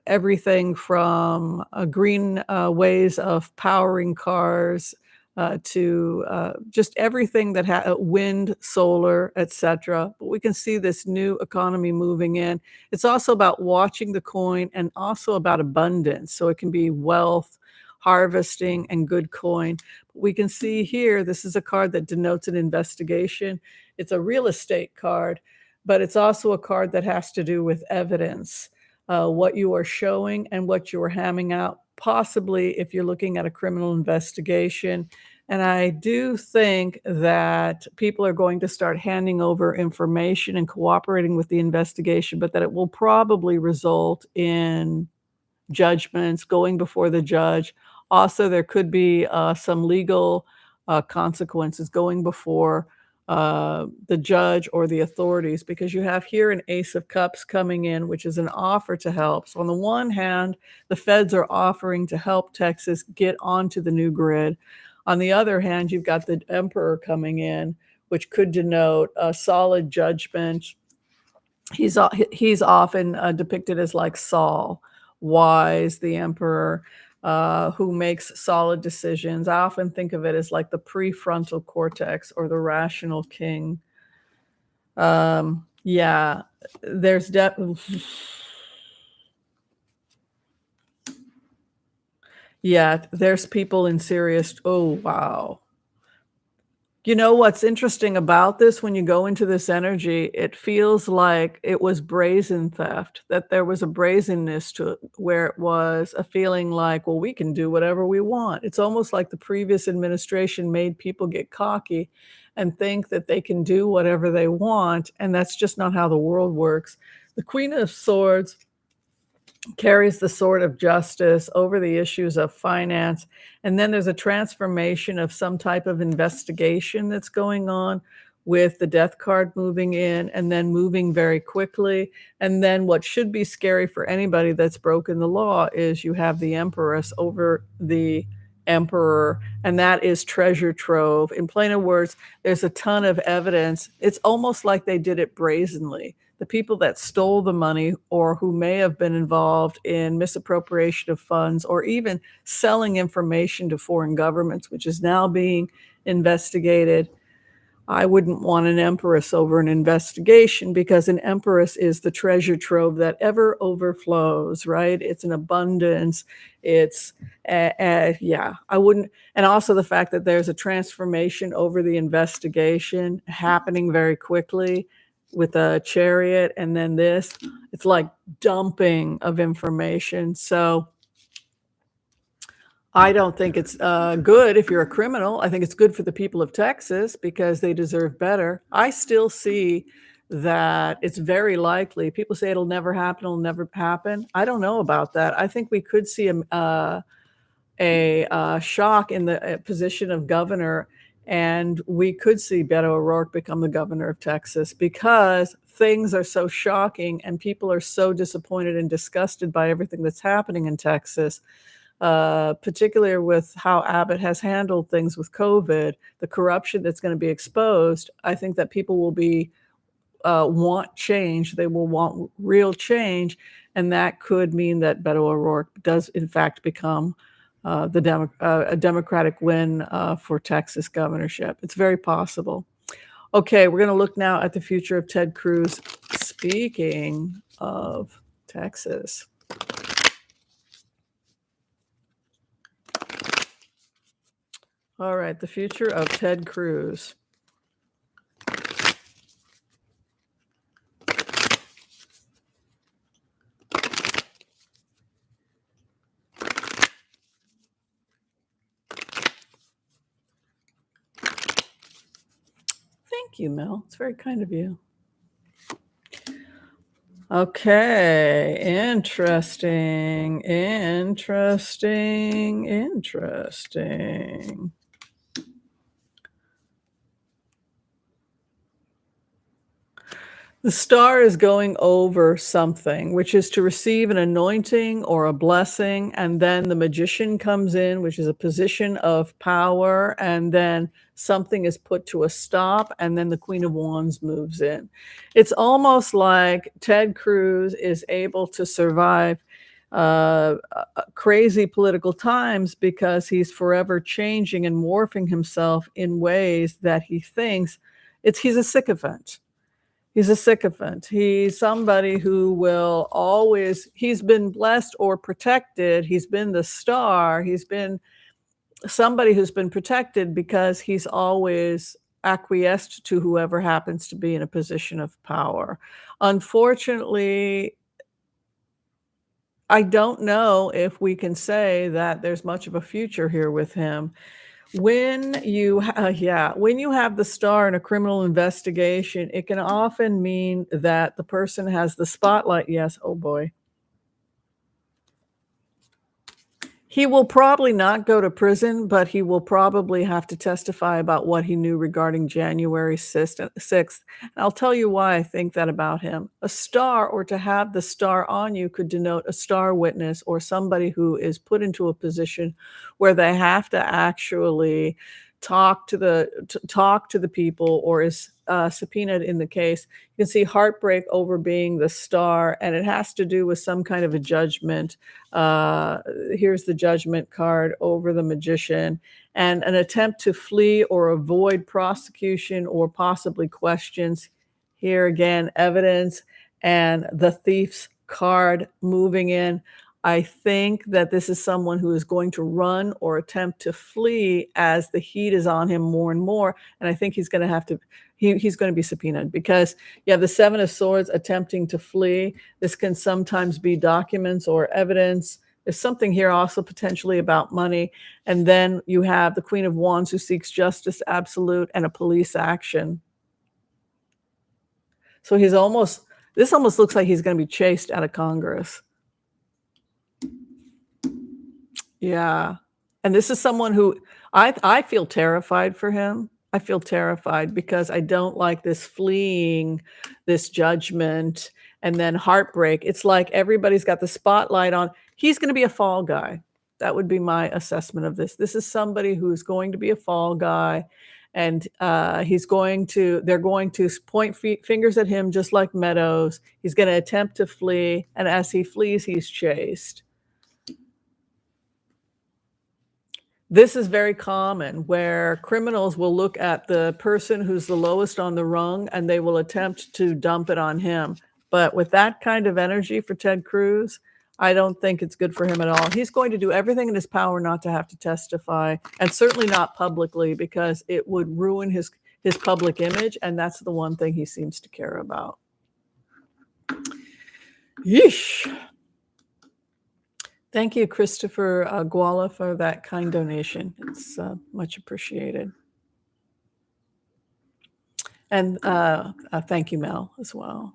everything from green ways of powering cars to just everything that wind, solar, etc. But we can see this new economy moving in. It's also about watching the coin and also about abundance. So it can be wealth, harvesting, and good coin. We can see here, this is a card that denotes an investigation. It's a real estate card, but it's also a card that has to do with evidence. What you are showing and what you are hamming out, possibly if you're looking at a criminal investigation. And I do think that people are going to start handing over information and cooperating with the investigation, but that it will probably result in judgments going before the judge. Also, there could be some legal consequences going before the judge or the authorities, because you have here an Ace of Cups coming in, which is an offer to help. So on the one hand, the feds are offering to help Texas get onto the new grid. On the other hand, you've got the Emperor coming in, which could denote a solid judgment. He's often depicted as like Saul, wise, the emperor, who makes solid decisions. I often think of it as like the prefrontal cortex or the rational king. Yeah, there's yeah, there's people in serious. Oh, wow. You know what's interesting about this? When you go into this energy, it feels like it was brazen theft, that there was a brazenness to it, where it was a feeling like, well, we can do whatever we want. It's almost like the previous administration made people get cocky and think that they can do whatever they want, and that's just not how the world works. The Queen of Swords carries the sword of justice over the issues of finance. And then there's a transformation of some type of investigation that's going on, with the death card moving in and then moving very quickly. And then what should be scary for anybody that's broken the law is you have the Empress over the Emperor, and that is treasure trove. In plainer words, there's a ton of evidence. It's almost like they did it brazenly. The people that stole the money, or who may have been involved in misappropriation of funds, or even selling information to foreign governments, which is now being investigated. I wouldn't want an empress over an investigation, because an empress is the treasure trove that ever overflows, right? It's an abundance. It's, yeah, I wouldn't. And also the fact that there's a transformation over the investigation happening very quickly with a chariot, and then this, it's like dumping of information. So I don't think it's good if you're a criminal. I think it's good for the people of Texas because they deserve better. I still see that it's very likely. People say it'll never happen. It'll never happen. I don't know about that. I think we could see a shock in the position of governor, and we could see Beto O'Rourke become the governor of Texas, because things are so shocking and people are so disappointed and disgusted by everything that's happening in Texas. Particularly with how Abbott has handled things with COVID, the corruption that's going to be exposed. I think that people will be want change. They will want real change, and that could mean that Beto O'Rourke does, in fact, become a Democratic win for Texas governorship. It's very possible. Okay, we're going to look now at the future of Ted Cruz. Speaking of Texas. All right, the future of Ted Cruz. Thank you, Mel. It's very kind of you. Okay, interesting. The star is going over something, which is to receive an anointing or a blessing, and then the magician comes in, which is a position of power, and then something is put to a stop, and then the Queen of Wands moves in. It's almost like Ted Cruz is able to survive crazy political times because he's forever changing and morphing himself in ways that he thinks he's a sycophant. He's a sycophant. He's somebody who will always, he's been blessed or protected. He's been the star. He's been somebody who's been protected because he's always acquiesced to whoever happens to be in a position of power. Unfortunately, I don't know if we can say that there's much of a future here with him. When you when you have the star in a criminal investigation, it can often mean that the person has the spotlight. Yes, oh boy. He will probably not go to prison, but he will probably have to testify about what he knew regarding January 6th. And I'll tell you why I think that about him. A star, or to have the star on you, could denote a star witness or somebody who is put into a position where they have to actually talk to the people, or is subpoenaed in the case. You can see heartbreak over being the star, and it has to do with some kind of a judgment. Here's the judgment card over the magician, and an attempt to flee or avoid prosecution or possibly questions. Here again, evidence and the thief's card moving in. I think that this is someone who is going to run or attempt to flee as the heat is on him more and more. And I think he's going to have to, he's going to be subpoenaed, because you have the Seven of Swords attempting to flee. This can sometimes be documents or evidence. There's something here also potentially about money. And then you have the Queen of Wands who seeks justice absolute and a police action. So this almost looks like he's going to be chased out of Congress. Yeah. And this is someone who I feel terrified for him. I feel terrified because I don't like this fleeing, this judgment, and then heartbreak. It's like everybody's got the spotlight on. He's going to be a fall guy. That would be my assessment of this. This is somebody who's going to be a fall guy, and they're going to point fingers at him just like Meadows. He's going to attempt to flee, and as he flees, he's chased. This is very common, where criminals will look at the person who's the lowest on the rung and they will attempt to dump it on him. But with that kind of energy for Ted Cruz, I don't think it's good for him at all. He's going to do everything in his power not to have to testify, and certainly not publicly, because it would ruin his public image, and that's the one thing he seems to care about. Yeesh. Thank you, Christopher Guala, for that kind donation. It's much appreciated. And thank you, Mel, as well.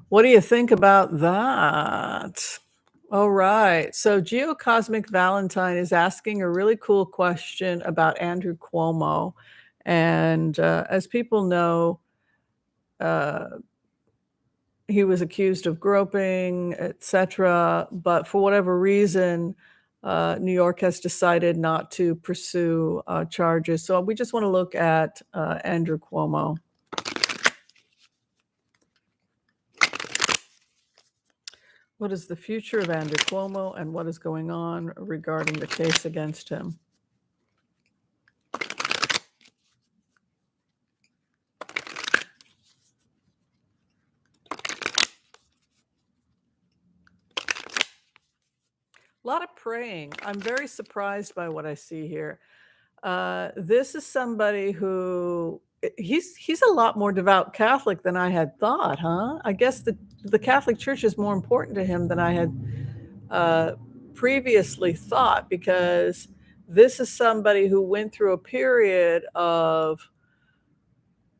What do you think about that? All right. So Geocosmic Valentine is asking a really cool question about Andrew Cuomo. And as people know, he was accused of groping, etc. But for whatever reason, New York has decided not to pursue charges. So we just want to look at Andrew Cuomo. What is the future of Andrew Cuomo, and what is going on regarding the case against him? A lot of praying. I'm very surprised by what I see here. This is somebody who he's a lot more devout Catholic than I had thought, huh? I guess the Catholic Church is more important to him than I had uh, previously thought, because this is somebody who went through a period of,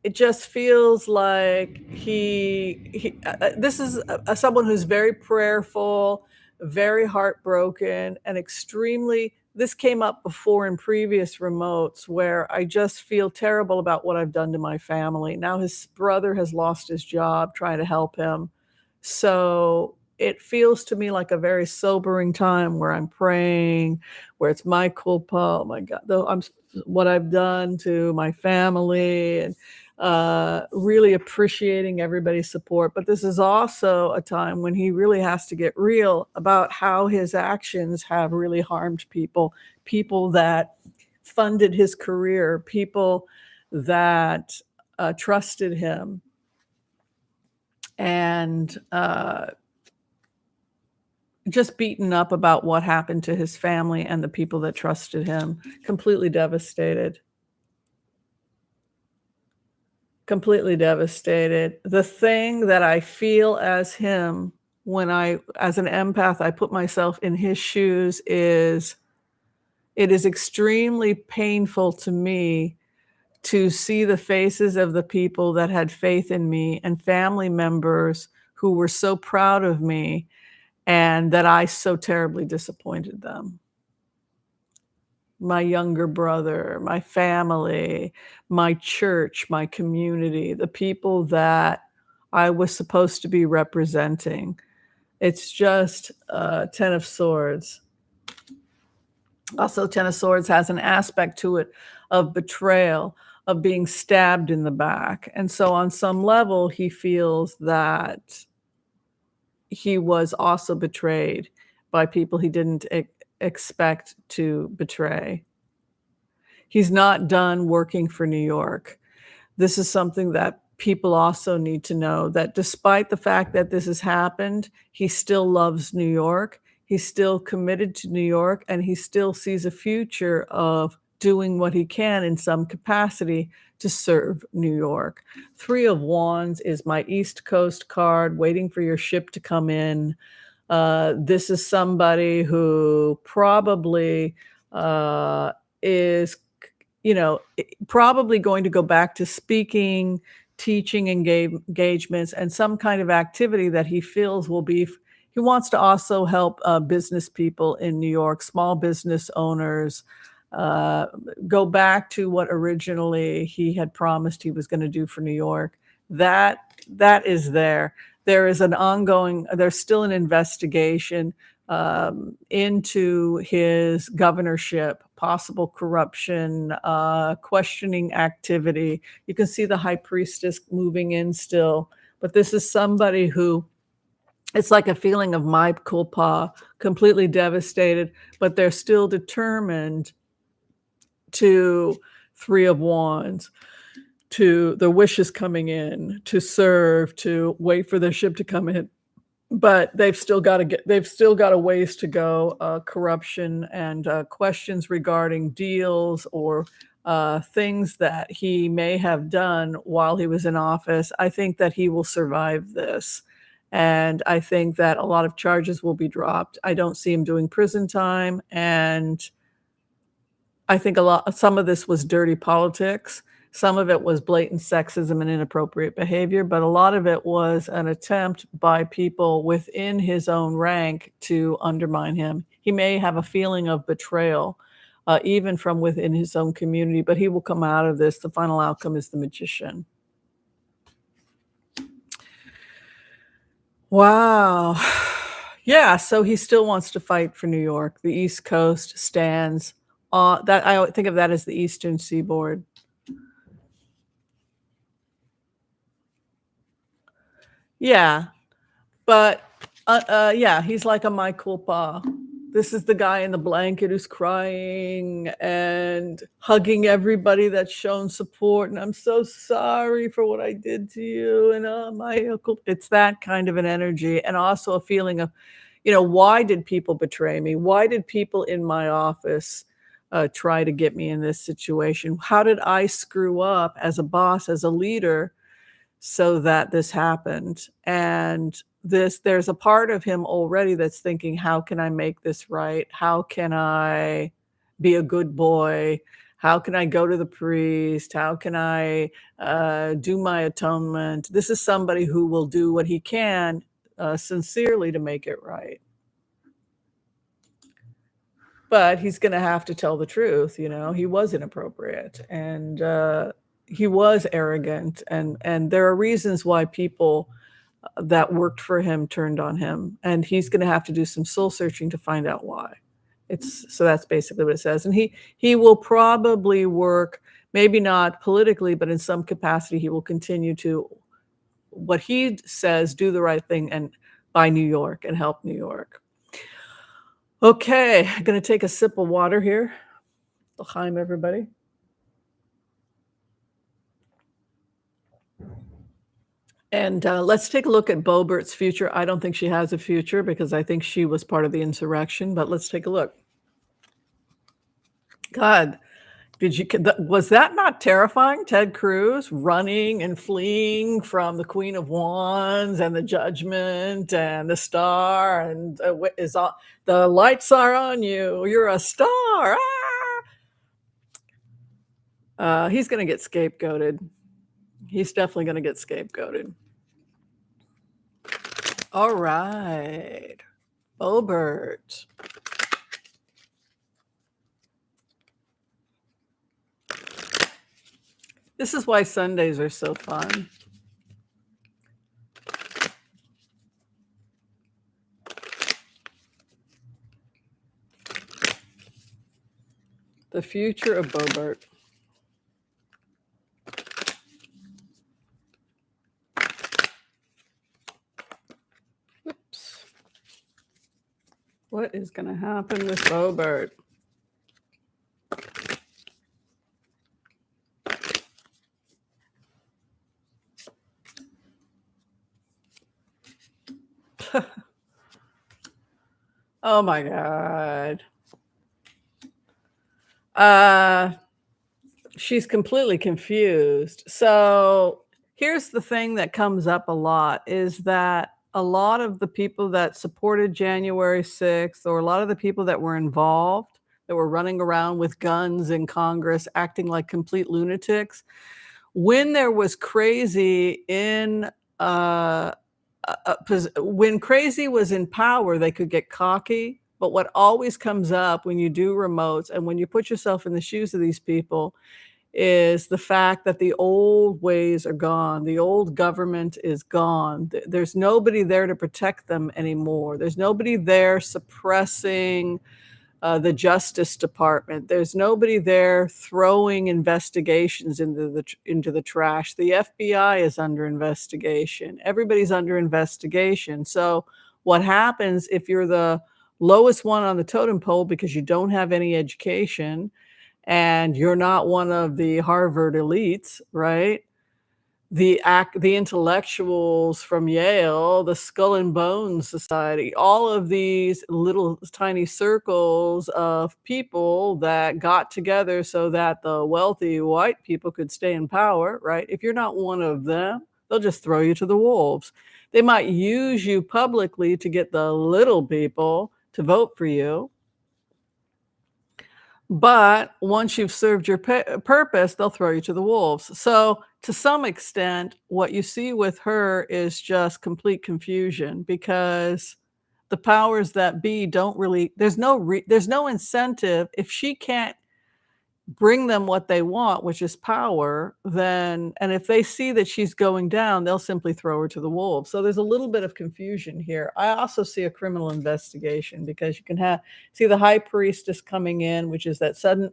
it just feels like this is someone who's very prayerful, very heartbroken, and extremely, this came up before in previous remotes where I just feel terrible about what I've done to my family. Now his brother has lost his job trying to help him. So it feels to me like a very sobering time where I'm praying, where it's my culpa, oh my God, though what I've done to my family, and really appreciating everybody's support. But this is also a time when he really has to get real about how his actions have really harmed people, people that funded his career, people that trusted him. And just beaten up about what happened to his family and the people that trusted him. Completely devastated. Completely devastated. The thing that I feel as him, when as an empath, I put myself in his shoes, is it is extremely painful to me to see the faces of the people that had faith in me and family members who were so proud of me, and that I so terribly disappointed them. My younger brother, my family, my church, my community, the people that I was supposed to be representing. It's just 10 of Swords. Also, 10 of Swords has an aspect to it of betrayal, of being stabbed in the back. And so on some level, he feels that he was also betrayed by people he didn't expect to betray. He's not done working for New York. This is something that people also need to know, that despite the fact that this has happened, he still loves New York. He's still committed to New York, and he still sees a future of doing what he can in some capacity to serve New York. Three of Wands is my East Coast card, waiting for your ship to come in. This is somebody who probably is, probably going to go back to speaking, teaching engagements, and some kind of activity that he feels will be. He wants to also help business people in New York, small business owners, uh, go back to what originally he had promised he was going to do for New York. That is there. There is an ongoing. There's still an investigation into his governorship, possible corruption, questioning activity. You can see the high priestess moving in still, but this is somebody who, it's like a feeling of my culpa, completely devastated, but they're still determined to, Three of Wands, to the wishes coming in, to serve, to wait for their ship to come in. But they've still got a ways to go. Corruption and questions regarding deals or things that he may have done while he was in office. I think that he will survive this. And I think that a lot of charges will be dropped. I don't see him doing prison time. And I think some of this was dirty politics. Some of it was blatant sexism and inappropriate behavior, but a lot of it was an attempt by people within his own rank to undermine him. He may have a feeling of betrayal, even from within his own community, but he will come out of this. The final outcome is the Magician. Wow. Yeah, so he still wants to fight for New York. The East Coast stands. That I think of that as the Eastern Seaboard. Yeah, but yeah, he's like a my culpa. This is the guy in the blanket who's crying and hugging everybody that's shown support. And I'm so sorry for what I did to you. And it's that kind of an energy, and also a feeling of, why did people betray me? Why did people in my office try to get me in this situation? How did I screw up as a boss, as a leader, so that this happened? And there's a part of him already that's thinking, how can I make this right? How can I be a good boy? How can I go to the priest? How can I do my atonement? This is somebody who will do what he can sincerely to make it right. But he's going to have to tell the truth. He was inappropriate, and he was arrogant, and there are reasons why people that worked for him turned on him, and he's going to have to do some soul searching to find out why. So that's basically what it says. And he will probably work, maybe not politically, but in some capacity he will continue to, what he says, do the right thing and buy New York and help New York. Okay, I'm gonna take a sip of water here. L'chaim, everybody. And let's take a look at Boebert's future. I don't think she has a future because I think she was part of the insurrection, but let's take a look. God, was that not terrifying? Ted Cruz running and fleeing from the Queen of Wands and the Judgment and the Star, and the lights are on you. You're a star. He's going to get scapegoated. He's definitely going to get scapegoated. All right, Boebert. This is why Sundays are so fun. The future of Boebert. Whoops. What is going to happen with Boebert? Oh my God. She's completely confused. So here's the thing that comes up a lot is that a lot of the people that supported January 6th, or a lot of the people that were involved, that were running around with guns in Congress, acting like complete lunatics, when there was crazy in when crazy was in power, they could get cocky. But what always comes up when you do remotes and when you put yourself in the shoes of these people is the fact that the old ways are gone. The old government is gone. There's nobody there to protect them anymore. There's nobody there suppressing the Justice Department. There's nobody there throwing investigations into the trash. The FBI is under investigation. Everybody's under investigation. So what happens if you're the lowest one on the totem pole because you don't have any education and you're not one of the Harvard elites, right? The intellectuals from Yale, the Skull and Bones Society, all of these little tiny circles of people that got together so that the wealthy white people could stay in power, right? If you're not one of them, they'll just throw you to the wolves. They might use you publicly to get the little people to vote for you. But once you've served your purpose, they'll throw you to the wolves. So to some extent, what you see with her is just complete confusion because the powers that be don't really, there's no incentive. If she can't bring them what they want, which is power, and if they see that she's going down, they'll simply throw her to the wolves. So there's a little bit of confusion here. I also see a criminal investigation because you can see the high priestess coming in, which is that sudden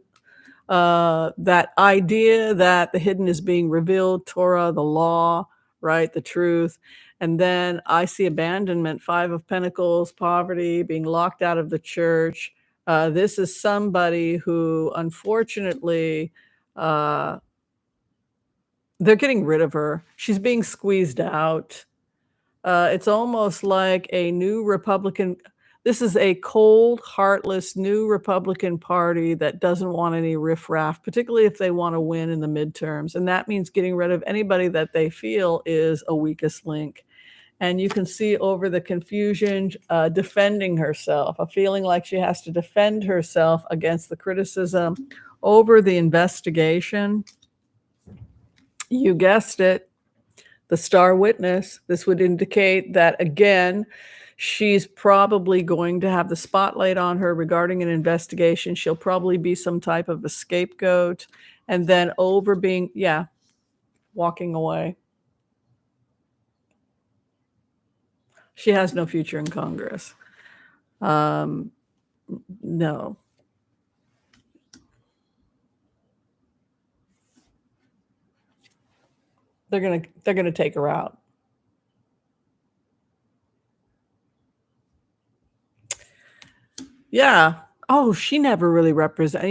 that idea that the hidden is being revealed, Torah, the law, right, the truth. And then I see abandonment, 5 of Pentacles, poverty, being locked out of the church. This is somebody who, unfortunately, they're getting rid of her. She's being squeezed out. It's almost like a new Republican. This is a cold, heartless new Republican Party that doesn't want any riffraff, particularly if they want to win in the midterms. And that means getting rid of anybody that they feel is a weakest link. And you can see over the confusion, defending herself, a feeling like she has to defend herself against the criticism over the investigation. You guessed it, the star witness. This would indicate that, again, she's probably going to have the spotlight on her regarding an investigation. She'll probably be some type of a scapegoat. And then over being, yeah, walking away. She has no future in Congress. No. They're gonna take her out. Yeah. Oh, she never really represent,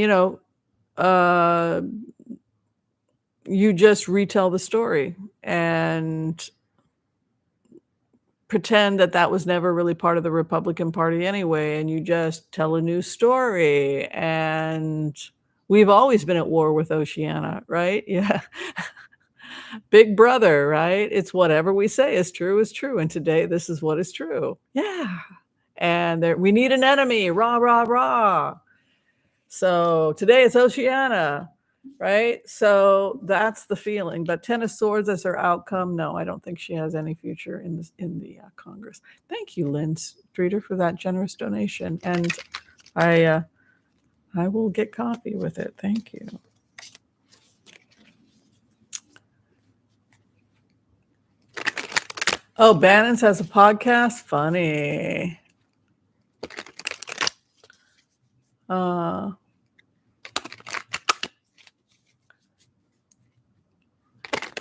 you just retell the story and pretend that that was never really part of the Republican Party anyway, and you just tell a new story, and we've always been at war with Oceania, right? Yeah. Big brother, right? It's whatever we say is true, and today this is what is true. Yeah. And we need an enemy, rah, rah, rah. So today it's Oceania, right? So that's the feeling. But Ten of Swords as her outcome, no, I don't think she has any future in the Congress. Thank you, Lynn Streeter, for that generous donation, and I will get coffee with it. Thank you. Oh, Bannon's has a podcast? Funny.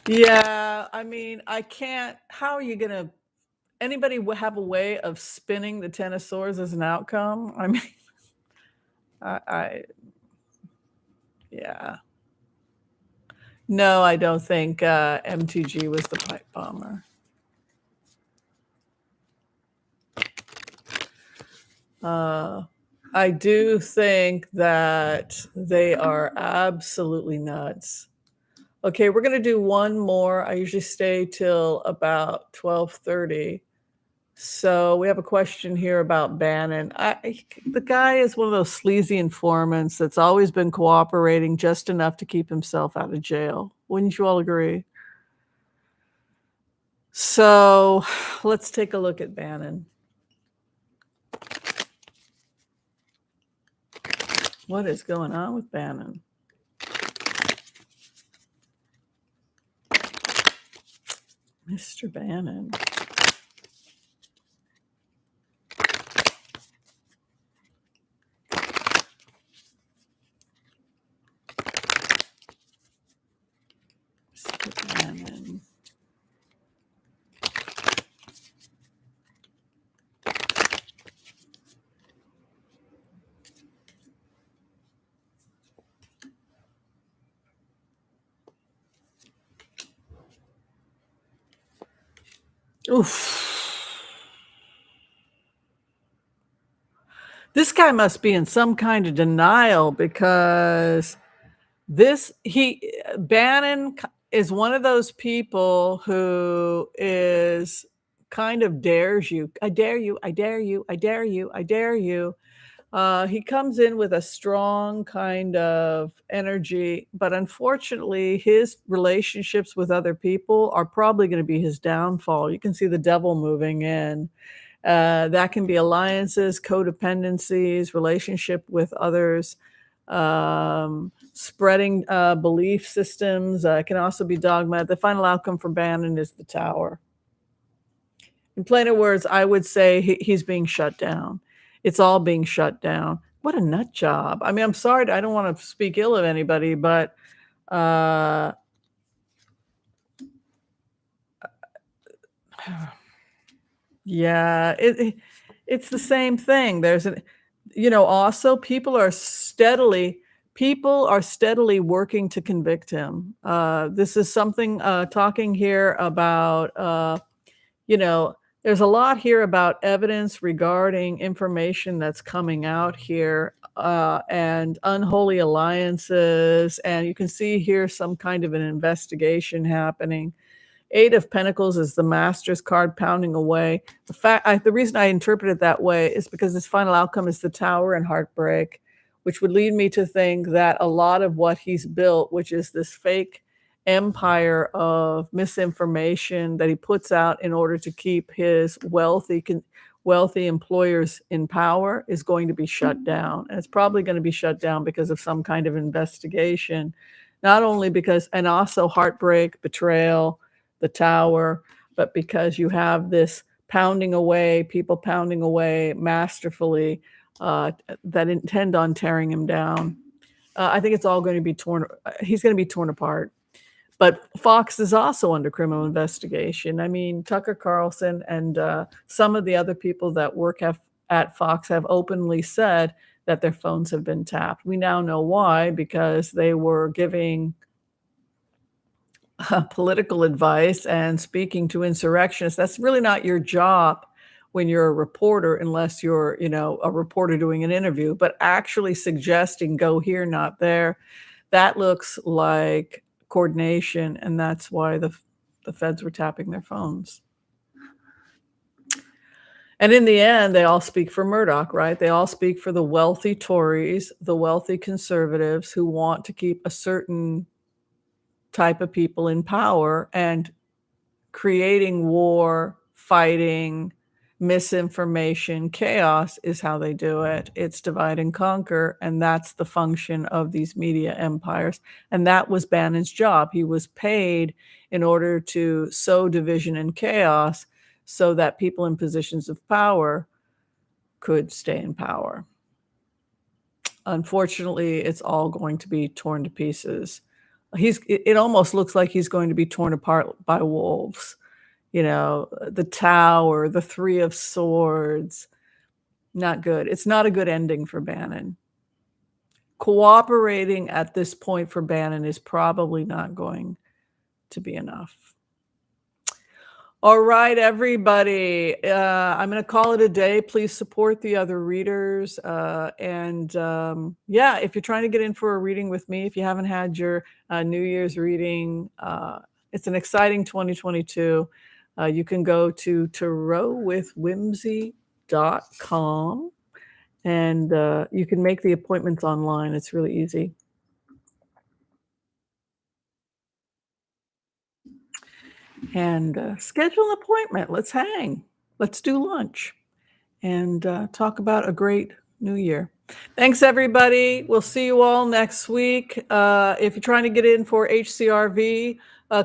Yeah, I mean, I can't. How are you gonna? Anybody have a way of spinning the Ten of Swords as an outcome? I mean, yeah. No, I don't think MTG was the pipe bomber. I do think that they are absolutely nuts. Okay, we're going to do one more. I usually stay till about 12:30. So we have a question here about Bannon. The guy is one of those sleazy informants that's always been cooperating just enough to keep himself out of jail. Wouldn't you all agree? So let's take a look at Bannon. What is going on with Bannon? Mr. Bannon. Mr. Bannon. Oof. This guy must be in some kind of denial because Bannon is one of those people who is kind of dares you. I dare you, I dare you, I dare you, I dare you. He comes in with a strong kind of energy, but unfortunately, his relationships with other people are probably going to be his downfall. You can see the devil moving in. That can be alliances, codependencies, relationship with others, spreading belief systems. It can also be dogma. The final outcome for Bannon is the Tower. In plainer words, I would say he's being shut down. It's all being shut down. What a nut job. I mean, I'm sorry. I don't want to speak ill of anybody, but yeah, it's the same thing. There's also people are steadily working to convict him. This is something talking here about, There's a lot here about evidence regarding information that's coming out here, and unholy alliances, and you can see here some kind of an investigation happening. Eight of Pentacles is the Master's card pounding away. The reason I interpret it that way is because this final outcome is the Tower and heartbreak, which would lead me to think that a lot of what he's built, which is this fake empire of misinformation that he puts out in order to keep his wealthy employers in power, is going to be shut down. And it's probably going to be shut down because of some kind of investigation, not only because, and also heartbreak, betrayal, the Tower, but because you have this pounding away, people pounding away masterfully, that intend on tearing him down. I think it's all going to be torn. He's going to be torn apart. But Fox is also under criminal investigation. I mean, Tucker Carlson and some of the other people that work at Fox have openly said that their phones have been tapped. We now know why, because they were giving political advice and speaking to insurrectionists. That's really not your job when you're a reporter, unless you're, a reporter doing an interview, but actually suggesting go here, not there. That looks like coordination, and that's why the feds were tapping their phones. And in the end, they all speak for Murdoch, right? They all speak for the wealthy Tories, the wealthy conservatives who want to keep a certain type of people in power, and creating war, fighting, misinformation, chaos is how they do it. It's divide and conquer, and that's the function of these media empires. And that was Bannon's job. He was paid in order to sow division and chaos so that people in positions of power could stay in power. Unfortunately, it's all going to be torn to pieces. It almost looks like he's going to be torn apart by wolves. The Tower, the Three of Swords. Not good. It's not a good ending for Bannon. Cooperating at this point for Bannon is probably not going to be enough. All right, everybody. I'm going to call it a day. Please support the other readers. If you're trying to get in for a reading with me, if you haven't had your New Year's reading, it's an exciting 2022. You can go to tarotwithwhimsy.com, and you can make the appointments online. It's really easy. And schedule an appointment. Let's hang. Let's do lunch and talk about a great new year. Thanks, everybody. We'll see you all next week. If you're trying to get in for HCRV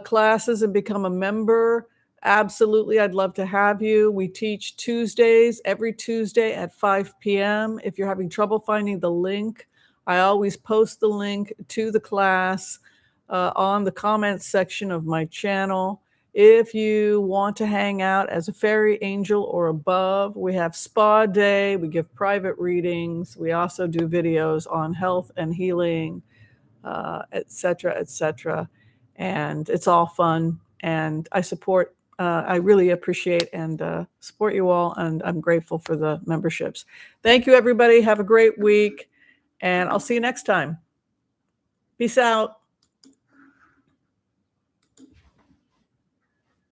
classes and become a member, absolutely, I'd love to have you. We teach Tuesdays, every Tuesday at 5 p.m. If you're having trouble finding the link, I always post the link to the class on the comments section of my channel. If you want to hang out as a fairy, angel, or above, we have spa day. We give private readings. We also do videos on health and healing, etc., etc. And it's all fun. And I really appreciate and support you all. And I'm grateful for the memberships. Thank you, everybody. Have a great week. And I'll see you next time. Peace out.